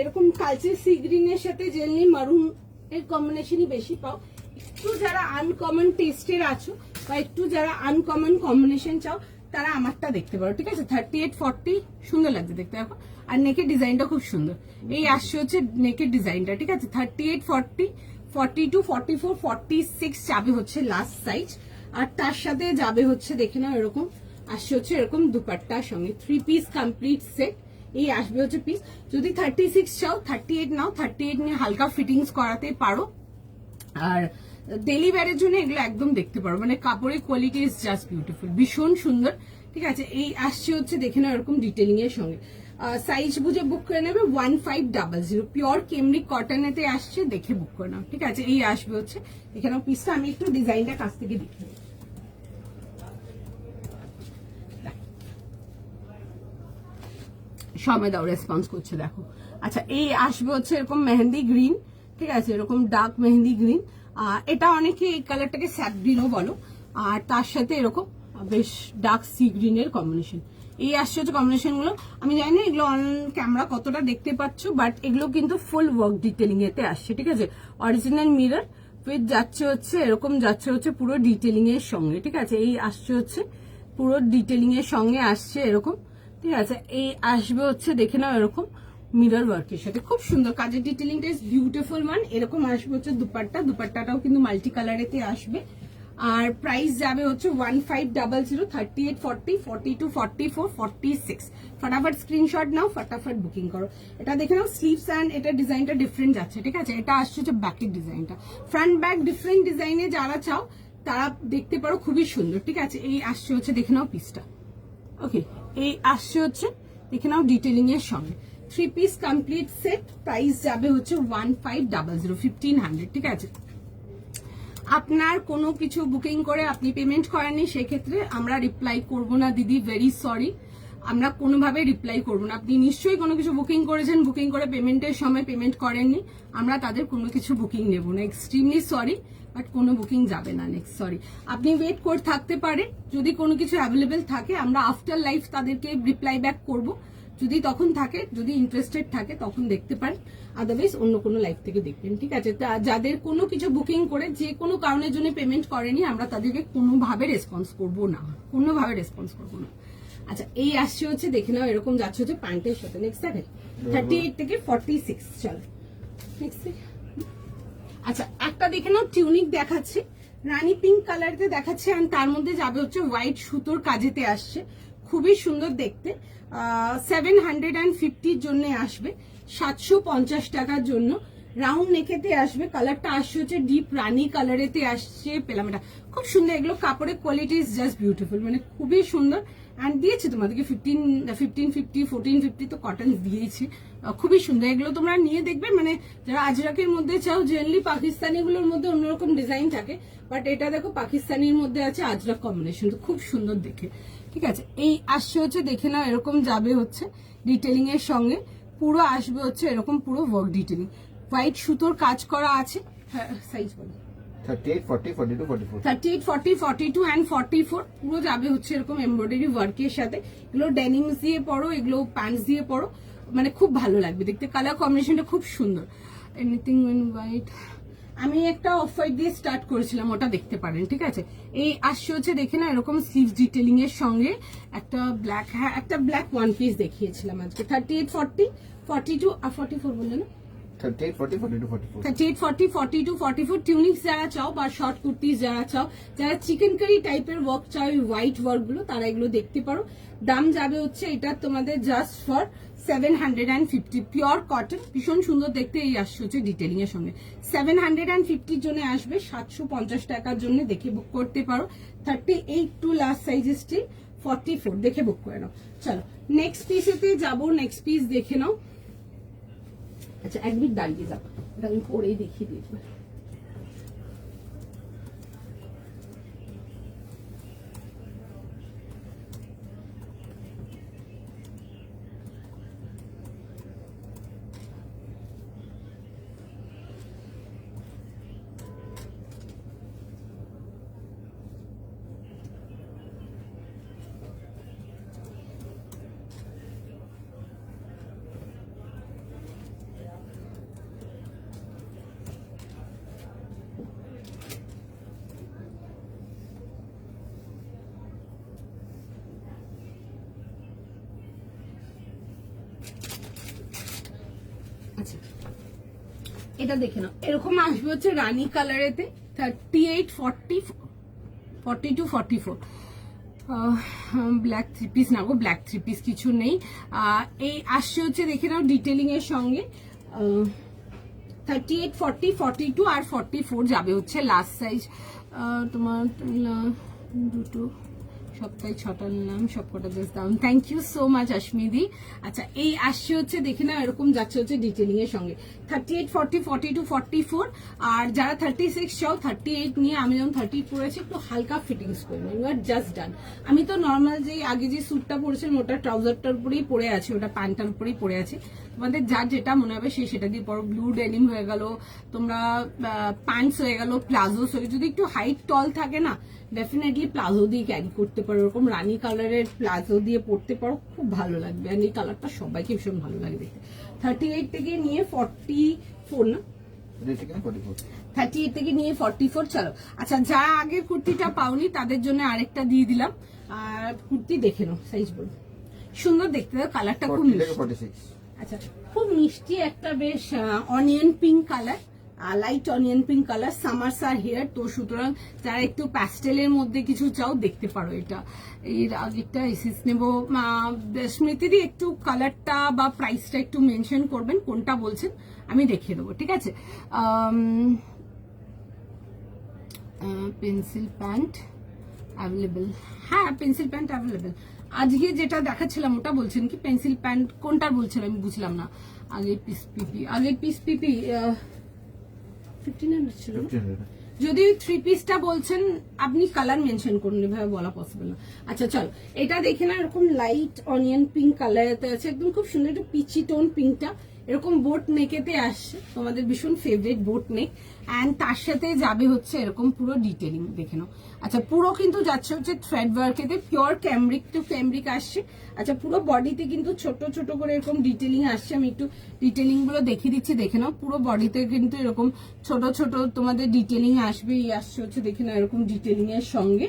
এরকম কালচে সি গ্রিনের সাথে জেলি মারুন এর কম্বিনেশনই বেশি পাও। একটু যারা আনকমন টেস্টের আছো বা একটু যারা আনকমন কম্বিনেশন চাও তারা আমারটা দেখতে পারো, ঠিক আছে। 38-40 সুন্দর লাগছে দেখতে দেখো। আর নেকের ডিজাইনটা খুব সুন্দর। এই আসছে হচ্ছে নেকের ডিজাইনটা, ঠিক আছে। 38-40, 42, 44, 46 যাবে হচ্ছে লাস্ট সাইজ। আর তার সাথে যাবে হচ্ছে দেখে নাও এরকম আসছে হচ্ছে এরকম দুপাট্টার সঙ্গে 3 পিস কমপ্লিট সেট। এই আসবে হচ্ছে পিস। যদি 36 চাও 38 নাও, 38 নিয়ে হালকা ফিটিংস করাতে পারো। আর ডেলি ওয়্যারের জন্য এগুলো একদম দেখতে পারো, মানে কাপড়ের কোয়ালিটি ইজ জাস্ট বিউটিফুল, ভীষণ সুন্দর, ঠিক আছে। এই আসছে হচ্ছে দেখে নাও এরকম ডিটেলিং এর সঙ্গে। সাইজ বুঝে বুক করে নেবে 1500, পিওর কেমরিক কটনেতে আসছে, দেখে বুক করে নাও, ঠিক আছে। এই আসবে হচ্ছে দেখে নাও পিসটা। আমি একটু ডিজাইনটা কাছ থেকে দেখি। সময় দাও, রেসপন্স করছে দেখো। আচ্ছা এই আসবে হচ্ছে এরকম মেহেন্দি গ্রিন, ঠিক আছে, এরকম ডার্ক মেহেন্দি গ্রিন। এটা অনেকে এই কালারটাকে স্যাপ গ্রিনও বলো। আর তার সাথে এরকম বেশ ডার্ক সি গ্রিনের কম্বিনেশন। এই আসছে হচ্ছে কম্বিনেশন গুলো। আমি জানি না এগুলো অন ক্যামেরা কতটা দেখতে পাচ্ছ, বাট এগুলো কিন্তু ফুল ওয়ার্ক ডিটেলিং এতে আসছে, ঠিক আছে। অরিজিনাল মিরর উইথ যাচ্ছে হচ্ছে এরকম, যাচ্ছে হচ্ছে পুরো ডিটেলিং এর সঙ্গে, ঠিক আছে। এই আসছে হচ্ছে পুরো ডিটেলিং এর সঙ্গে আসছে এরকম, ঠিক আছে। এই আসবে হচ্ছে দেখে নাও এরকম মিরর ওয়ার্কের সাথে, খুব সুন্দর কাজের ডিটেলিংটা ইজ বিউটিফুল মান। এরকম আসবে হচ্ছে দুপাট্টা, দুপাট্টাটাও কিন্তু মাল্টি কালারেতে আসবে। আর প্রাইস যাবে হচ্ছে 1500, 38-40, 42, 44, 46। ফটাফট স্ক্রিনশট নাও, ফটাফট বুকিং করো। এটা দেখে নাও স্লিভস অ্যান্ড এটা ডিজাইনটা ডিফারেন্ট যাচ্ছে, ঠিক আছে। এটা আসছে হচ্ছে ব্যাকের ডিজাইনটা, ফ্রন্ট ব্যাক ডিফারেন্ট ডিজাইনে যারা চাও তারা দেখতে পারো, খুবই সুন্দর, ঠিক আছে। এই আসছে হচ্ছে দেখে নাও পিসটা, ওকে। এই আসছে হচ্ছে দেখে নাও ডিটেলিং এর সঙ্গে 3 পিস কমপ্লিট সেট। প্রাইস যাবে হচ্ছে 1500, 1500, ঠিক আছে। আপনার কোনো কিছু বুকিং করে আপনি পেমেন্ট করেননি, সেক্ষেত্রে আমরা রিপ্লাই করব না দিদি, ভেরি সরি, আমরা কোনোভাবে রিপ্লাই করব না। আপনি নিশ্চয়ই কোনো কিছু বুকিং করেছেন, বুকিং করে পেমেন্টের সময় পেমেন্ট করেননি, আমরা তাদের কোনো কিছু বুকিং নেব না, এক্সট্রিমলি সরি, বাট কোনো বুকিং যাবে না নেক্সট, সরি। আপনি ওয়েট করে থাকতে পারে, যদি কোনো কিছু অ্যাভেলেবেল থাকে আমরা আফটার লাইফ তাদেরকে রিপ্লাই ব্যাক করব, যদি তখন থাকে, যদি ইন্টারেস্টেড থাকে তখন দেখতে পারেন, আদারওয়াইজ অন্য কোনো লাইফ থেকে দেখবেন, ঠিক আছে। যাদের কোনো কিছু বুকিং করে যে কোনো কারণের জন্য পেমেন্ট করেনি, আমরা তাদেরকে কোনোভাবে রেসপন্স করব না, কোনোভাবে রেসপন্স করব না। আচ্ছা এই আসছে হচ্ছে দেখে নাও এরকম যাচ্ছে হচ্ছে প্যান্টের সাথে। নেক্সট দেখে 38 থেকে 46, চলো নেক্সট। আচ্ছা একটা দেখে নাও টিউনিক দেখাচ্ছে, রানী পিঙ্ক কালারতে দেখাচ্ছে, আর তার মধ্যে যাবে হচ্ছে হোয়াইট সুতোর কাজেতে আসছে, খুবই সুন্দর দেখতে। 750 জন্য আসবে, 750 টাকার জন্য। রাউন্ড নেকেতে আসবে, কালারটা আসছে হচ্ছে ডিপ রানী কালারেতে আসছে, পেলাম এটা খুব সুন্দর। এগুলো কাপড়ের কোয়ালিটি ইজ জাস্ট বিউটিফুল, মানে খুবই সুন্দর। অ্যান্ড দিয়েছি তোমাদেরকে 1550, 1450 তো কটন দিয়েছি, খুবই সুন্দর। এগুলো তোমরা নিয়ে দেখবে, মানে যারা আজরাকের মধ্যে চাও, জেনারেলি পাকিস্তানি গুলোর মধ্যে অন্যরকম ডিজাইন থাকে, বাট এটা দেখো পাকিস্তানির মধ্যে আছে আজরাক কম্বিনেশন, খুব সুন্দর দেখে, ঠিক আছে। এই আসছে হচ্ছে দেখে নাও এরকম যাবে হচ্ছে ডিটেলিং এর সঙ্গে, পুরো আসবে হচ্ছে এরকম পুরো ওয়ার্ক ডিটেলিং, হোয়াইট সুতোর কাজ করা আছে। হ্যাঁ সাইজ বলো। 38, 40, 42, 44। 38, 40, 42 and 44 পুরো যাবে হচ্ছে এরকম এমব্রয়ডারি ওয়ার্কের সাথে। এগুলো ডেনিমস দিয়ে পরো, এগুলো প্যান্টস দিয়ে পরো, মানে খুব ভালো লাগবে দেখতে, কালার কম্বিনেশনটা খুব সুন্দর। এনিথিং ইন হোয়াইট, আমি একটা অফ হোয়াইট দিয়ে স্টার্ট করেছিলাম, ওটা দেখতে পারেন, ঠিক আছে। এই আসছে হচ্ছে দেখে না এরকম স্লিভস ডিটেলিং এর সঙ্গে একটা ব্ল্যাক, হ্যাঁ একটা ব্ল্যাক ওয়ান পিস দেখিয়েছিলাম আজকে। 38, 40, 42 আর 44 বললে না, 38, 40, 42, 44. 38, 40, 42, 44 টিউনিক্স যারা চাও বা শর্ট কুর্তিজ যারা চাও, যারা চিকেন কারি টাইপের ওয়ার্ক চাও, হোয়াইট ওয়ার্ক গুলো, তারা এগুলো দেখতে পারো। দাম যাবে হচ্ছে এটা তোমাদের জাস্ট ফর 750, পিওর কটন, ভীষণ সুন্দর দেখতে। এই আসছে হচ্ছে ডিটেলিং এর সঙ্গে 750 জন্য আসবে, 750 টাকার জন্য দেখে বুক করতে পারো। 38 টু লাস্ট সাইজ স্টিল 44 দেখে বুক করে নাও। চলো নেক্সট পিসেতে যাবো, নেক্সট পিস দেখে নাও। আচ্ছা এক মিনিট দাঁড়িয়ে যাও, এটা আমি পরেই দেখিয়ে দিই। আচ্ছা এটা দেখে নাও, এরকম আসবে হচ্ছে রানী কালারেতে 38, 40, 42, 44। ব্ল্যাক থ্রি পিস না গো, ব্ল্যাক থ্রি পিস কিছু নেই। এই আসছে হচ্ছে দেখে নাও ডিটেলিং এর সঙ্গে 38, 40, 42 আর 44 যাবে হচ্ছে লাস্ট সাইজ। তোমার দুটো সপ্তাহে 6টা নিলাম, সবকটা জাস্ট দাম। থ্যাংক ইউ সো মাচ অশ্মিদি। আচ্ছা এই আসছে হচ্ছে দেখে না, এরকম যাচ্ছে হচ্ছে ডিটেলিং এর সঙ্গে 38, 40, 42, 44। আর যারা 36 চাও 38 নিয়ে, আমি যেমন 30 পরেছি, একটু হালকা ফিটিংস করে নিই, ইউ আর জাস্ট ডান। আমি তো নর্মাল যে আগে যে স্যুটটা পরেছিলাম ওটা ট্রাউজারটার উপরেই পরে আছি, ওটা প্যান্টটার উপরেই পরে আছে। তোমাদের যার যেটা মনে হবে সেই সেটা দিয়ে পরো। ব্লু ডেনিম হয়ে গেল, তোমরা প্যান্টস হয়ে গেল, প্লাজোস হয়ে, যদি একটু হাইট টল থাকে না, ডেফিনেটলি প্লাজো দিয়ে ক্যারি করতে পারো। এরকম রানী কালারের প্লাজো দিয়ে পরতে পারো, খুব ভালো লাগবে। আর এই কালারটা সবাইকে ভীষণ ভালো লাগে দেখতে। 38 থেকে নিয়ে 44 না, 38 থেকে নিয়ে 44। চলো আচ্ছা, যারা আগের কুর্তিটা পাওনি তাদের জন্য আরেকটা দিয়ে দিলাম। আর কুর্তি দেখে নাও, সাইজ বলো, সুন্দর দেখতে, কালারটা খুব মিষ্টি। আচ্ছা খুব মিষ্টি একটা বেশ onion pink colour, light onion pink colour. Summers আর হেয়ার, তো সুতরাং যারা একটু প্যাস্টেলের মধ্যে কিছু চাও দেখতে পারো এটা। এর আগেরটা এসিস নেবো, স্মৃতিদি একটু কালারটা বা প্রাইসটা একটু মেনশন করবেন, কোনটা বলছেন আমি দেখিয়ে দেবো, ঠিক আছে। পেন্সিল প্যান্ট অ্যাভেলেবেল, হ্যাঁ পেন্সিল প্যান্ট অ্যাভেলেবেল। আজকে যেটা দেখাচ্ছিলাম ওটা বলছেন কি, পেন্সিল প্যান্ট কোনটা বলছেন আমি বুঝলাম না। আগের পিস পিপি 59 ছিল। যদি 3 পিসটা বলছেন আপনি কালার মেনশন করুন, এভাবে বলা পসিবল না। আচ্ছা চলো এটা দেখে না, এরকম লাইট অনিয়ন পিঙ্ক কালারেতে আছে, একদম খুব সুন্দর একটু পিচি টোন পিঙ্কটা, এরকম বোট নেকেতে আসছে, তোমাদের ভীষণ ফেভারিট বোট নেক। অ্যান্ড তার সাথে যাবে হচ্ছে এরকম পুরো ডিটেলিং দেখে নাও। আচ্ছা পুরো কিন্তু যাচ্ছে হচ্ছে থ্রেড ওয়ার্কেতে, পিওর ক্যামব্রিক টু ক্যামব্রিক আসছে। আচ্ছা পুরো বডিতে কিন্তু ছোট ছোট করে এরকম ডিটেলিং আসছে, আমি একটু ডিটেলিং গুলো দেখিয়ে দিচ্ছি দেখে নাও। পুরো বডিতে কিন্তু এরকম ছোট ছোট তোমাদের ডিটেলিং আসবে, এই আসছে হচ্ছে দেখে নাও এরকম ডিটেলিং এর সঙ্গে।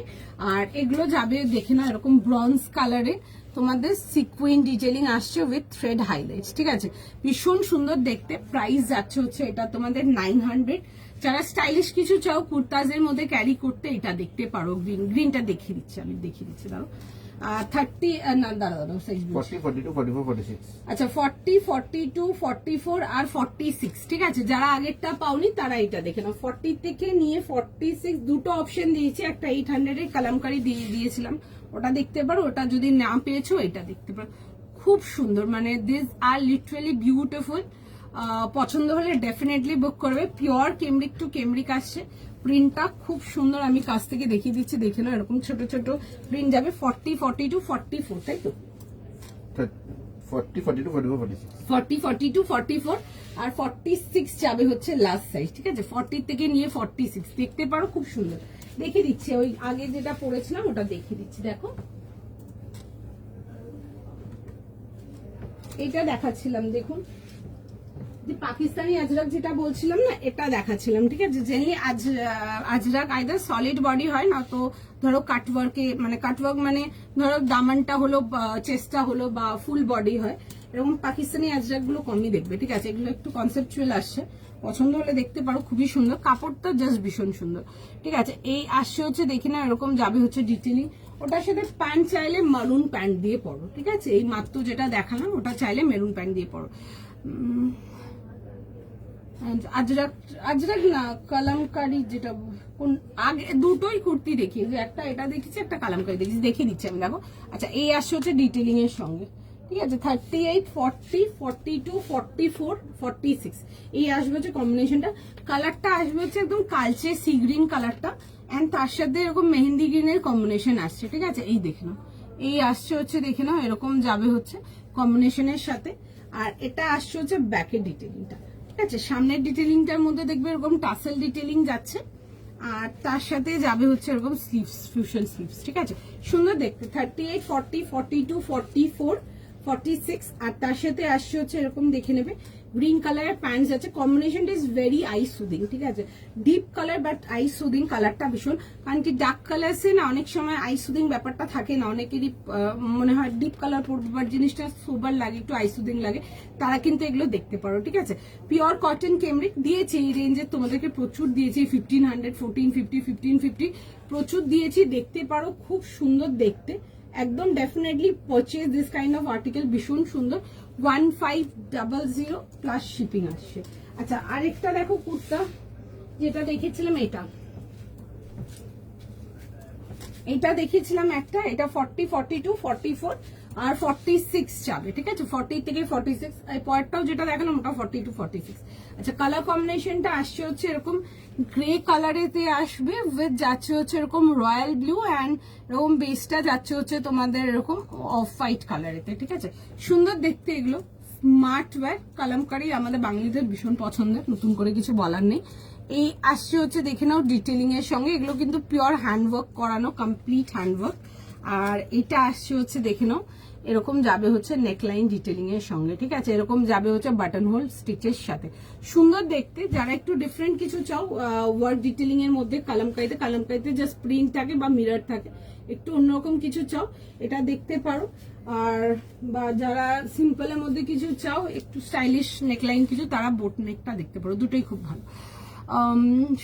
আর এগুলো যাবে দেখে নাও এরকম ব্রঞ্জ কালারে, তোমাদের সিকুইন ডিটেলিং আসছে উইথ থ্রেড হাইলাইটস, ঠিক আছে, ভীষণ সুন্দর দেখতে। প্রাইস যাচ্ছে হচ্ছে এটা তোমাদের 900। যারা স্টাইলিশ কিছু চাও কুর্তাজের মধ্যে ক্যারি করতে, এটা দেখতে পারো। গ্রিনটা দেখিয়ে দিচ্ছি, আমি দেখিয়ে দিচ্ছি, দাঁড়ো। 30 না দাঁড়াও সাইজ 40, 42, 44, 46। আচ্ছা 40, 42, 44 আর 46, ঠিক আছে। যারা আগেরটা পাওনি তারা এটা দেখে নাও। 40 থেকে নিয়ে 46 দুটো অপশন দিয়েছি, একটা 800 এর কালামকারি দিয়ে দিয়েছিলাম, ওটা দেখতে পারো। ওটা যদি না পেয়েছো এটা দেখতে পারো, খুব সুন্দর, মানে দিস আর লিটারালি বিউটিফুল। পছন্দ হলে ডেফিনেটলি বুক করবে। পিওর কেমব্রিক টু কেমব্রিক আসছে, প্রিন্টটা খুব সুন্দর, আমি কাছ থেকে দেখিয়ে দিচ্ছি দেখে নাও। এরকম ছোট ছোট প্রিন্ট যাবে 40, 42, 44, তাই তো 40, 42, 44, 46। 40, 42, 44 আর 46 যাবে হচ্ছে লাস্ট সাইজ, ঠিক আছে। 40 থেকে নিয়ে 46 দেখতে পারো, খুব সুন্দর। দেখিয়ে দিচ্ছি, ওই আগে যেটা পরেছিলাম ওটা দেখিয়ে দিচ্ছি, দেখো এটা দেখাচ্ছিলাম, দেখুন পাকিস্তানি আজরাক যেটা বলছিলাম না, এটা দেখাচ্ছিলাম, ঠিক আছে। Generally Ajrak either solid body হয় না তো ধরো কাটওয়ার্কে, মানে কাটওয়ার্ক মানে ধরো দামানটা হলো, চেস্টটা হলো বা ফুল বডি হয়, এরকম পাকিস্তানি আজরাক গুলো কমই দেখবে, ঠিক আছে? এগুলো একটু কনসেপচুয়াল আসছে, পছন্দ হলে দেখতে পারো, খুবই সুন্দর, কাপড়টা জাস্ট ভীষণ সুন্দর, ঠিক আছে? এই আসছে হচ্ছে দেখি না, এরকম যাবে হচ্ছে ডিটেলিং। ওটার সাথে প্যান্ট চাইলে মারুন প্যান্ট দিয়ে পরো, ঠিক আছে? এই মাত্র যেটা দেখালাম ওটা চাইলে মেরুন প্যান্ট দিয়ে পরো। আজরাক আজরাক না, কালামকারি, যেটা কোন আগে দুটোই কুর্তি দেখি, একটা এটা দেখেছি, একটা কালামকারি দেখেছি, দেখে দিচ্ছি আমি, দেখো। আচ্ছা, এই আসছে হচ্ছে ডিটেলিং এর সঙ্গে, ঠিক আছে? 38, 40, 42, 44, 46 এই আসবে হচ্ছে কম্বিনেশনটা। কালারটা আসবে হচ্ছে একদম কালচে সি গ্রিন কালারটা, এন্ড তার সাথে এরকম মেহেন্দি গ্রিনের কম্বিনেশন আসছে, ঠিক আছে? এই দেখে নাও, এই আসছে হচ্ছে দেখে নাও, এরকম যাবে হচ্ছে কম্বিনেশনের সাথে। আর এটা আসছে হচ্ছে ব্যাকের ডিটেলিংটা, ঠিক আছে? সামনের ডিটেলিংটার মধ্যে দেখবে এরকম টাসেল ডিটেলিং যাচ্ছে, আর তার সাথে যাবে হচ্ছে এরকম স্লিভস, ফিউশন স্লিভস, ঠিক আছে? সুন্দর দেখতে। 38, 40, 42, 44, 46 আর তার সাথে আসছে হচ্ছে এরকম দেখে নেবে গ্রিন কালারের প্যান্টস আছে। কম্বিনেশনটা ইজ ভেরি আই সুদিং, ঠিক আছে? Deep colour but I soothing কালারটা ভীষণ, কারণ কি ডার্ক কালার্সে না অনেক সময় আই সুদিং ব্যাপারটা থাকে না, অনেকেরই মনে হয় ডিপ কালার পরবো বাট জিনিসটা সোবার লাগে, একটু আই সুদিং লাগে, তারা কিন্তু এগুলো দেখতে পারো, ঠিক আছে? পিওর কটন কেমব্রিক দিয়েছি এই রেঞ্জে, তোমাদেরকে প্রচুর দিয়েছি, 1500, 1450, 1550 প্রচুর দিয়েছি, দেখতে পারো, খুব সুন্দর দেখতে, একদম definitely purchase this kind of article, ভীষণ সুন্দর। 1500 প্লাস শিপিং আসছে। আচ্ছা, আরেকটা দেখো কুর্তা, যেটা দেখেছিলাম এটা দেখিয়েছিলাম একটা, এটা 40, 42, 44 আর 46 যাবে, ঠিক আছে? 40 থেকে 46, এই পরেরটাও যেটা দেখালাম ওটা 42, 46। আচ্ছা, কালার কম্বিনেশনটা আসছে হচ্ছে এরকম গ্রে কালারেতে আসবে, উইথ যাচ্ছে হচ্ছে এরকম রয়্যাল ব্লু, অ্যান্ড এরকম বেসটা যাচ্ছে হচ্ছে তোমাদের এরকম অফ হোয়াইট কালারেতে, ঠিক আছে? সুন্দর দেখতে এগুলো, স্মার্ট ওয়্যার, কালামকারি আমাদের বাঙালিদের ভীষণ পছন্দের, নতুন করে কিছু বলার নেই। এই আসছে হচ্ছে দেখে নাও ডিটেলিং এর সঙ্গে, এগুলো কিন্তু পিওর হ্যান্ডওয়ার্ক করানো, কমপ্লিট হ্যান্ডওয়ার্ক। আর এটা আসছে হচ্ছে দেখে নাও, এরকম যাবে হচ্ছে নেকলাইন ডিটেলিং এর সঙ্গে, ঠিক আছে? এরকম যাবে হচ্ছে বাটন হোল স্টিচের সাথে, সুন্দর দেখতে। যারা একটু ডিফারেন্ট কিছু চাও ওয়ার্ক ডিটেলিং এর মধ্যে, কালামকারিতে জাস্ট প্রিন্ট থাকে বা মিরর থাকে, একটু অন্যরকম কিছু চাও, এটা দেখতে পারো। আর বা যারা সিম্পলের মধ্যে কিছু চাও, একটু স্টাইলিশ নেকলাইন কিছু, তারা বোট নেকটা দেখতে পারো, দুটোই খুব ভালো।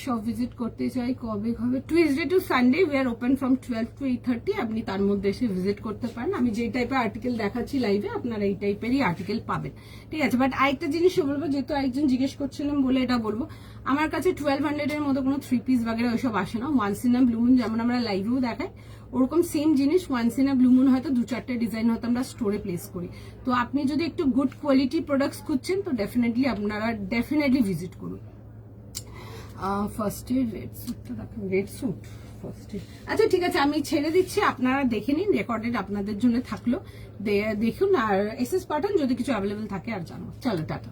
সব ভিজিট করতে চাই, কবে হবে? Tuesday to Sunday we are open from 12 to 8:30, আপনি তার মধ্যে এসে ভিজিট করতে পারেন। আমি যে টাইপের আর্টিকেল দেখাচ্ছি লাইভে, আপনারা এই টাইপেরই আর্টিকেল পাবেন, ঠিক আছে? বাট আরেকটা জিনিস বলবো, যেহেতু একজন জিজ্ঞেস করছিলেন বলে এটা বলবো, আমার কাছে 1200 এর মতো কোনো 3 পিস বাগেরা ওইসব আসে না। Once in a blue moon যেমন আমরা লাইভেও দেখাই, ওরকম সেম জিনিস once in a blue moon হয়তো 2-4টে ডিজাইন হয়তো আমরা স্টোরে প্লেস করি। তো আপনি যদি একটু গুড কোয়ালিটি প্রোডাক্টস খুঁজছেন, তো ডেফিনেটলি আপনারা ভিজিট করুন। ফার্স্টে রেড স্যুটটা দেখুন, রেড স্যুট ফার্স্টে। আচ্ছা, ঠিক আছে, আমি ছেড়ে দিচ্ছি, আপনারা দেখে নিন, রেকর্ডেড আপনাদের জন্য থাকলো, দেখুন। আর এসএস পাঠান যদি কিছু অ্যাভেলেবেল থাকে, আর জানো। চলো, টাটা।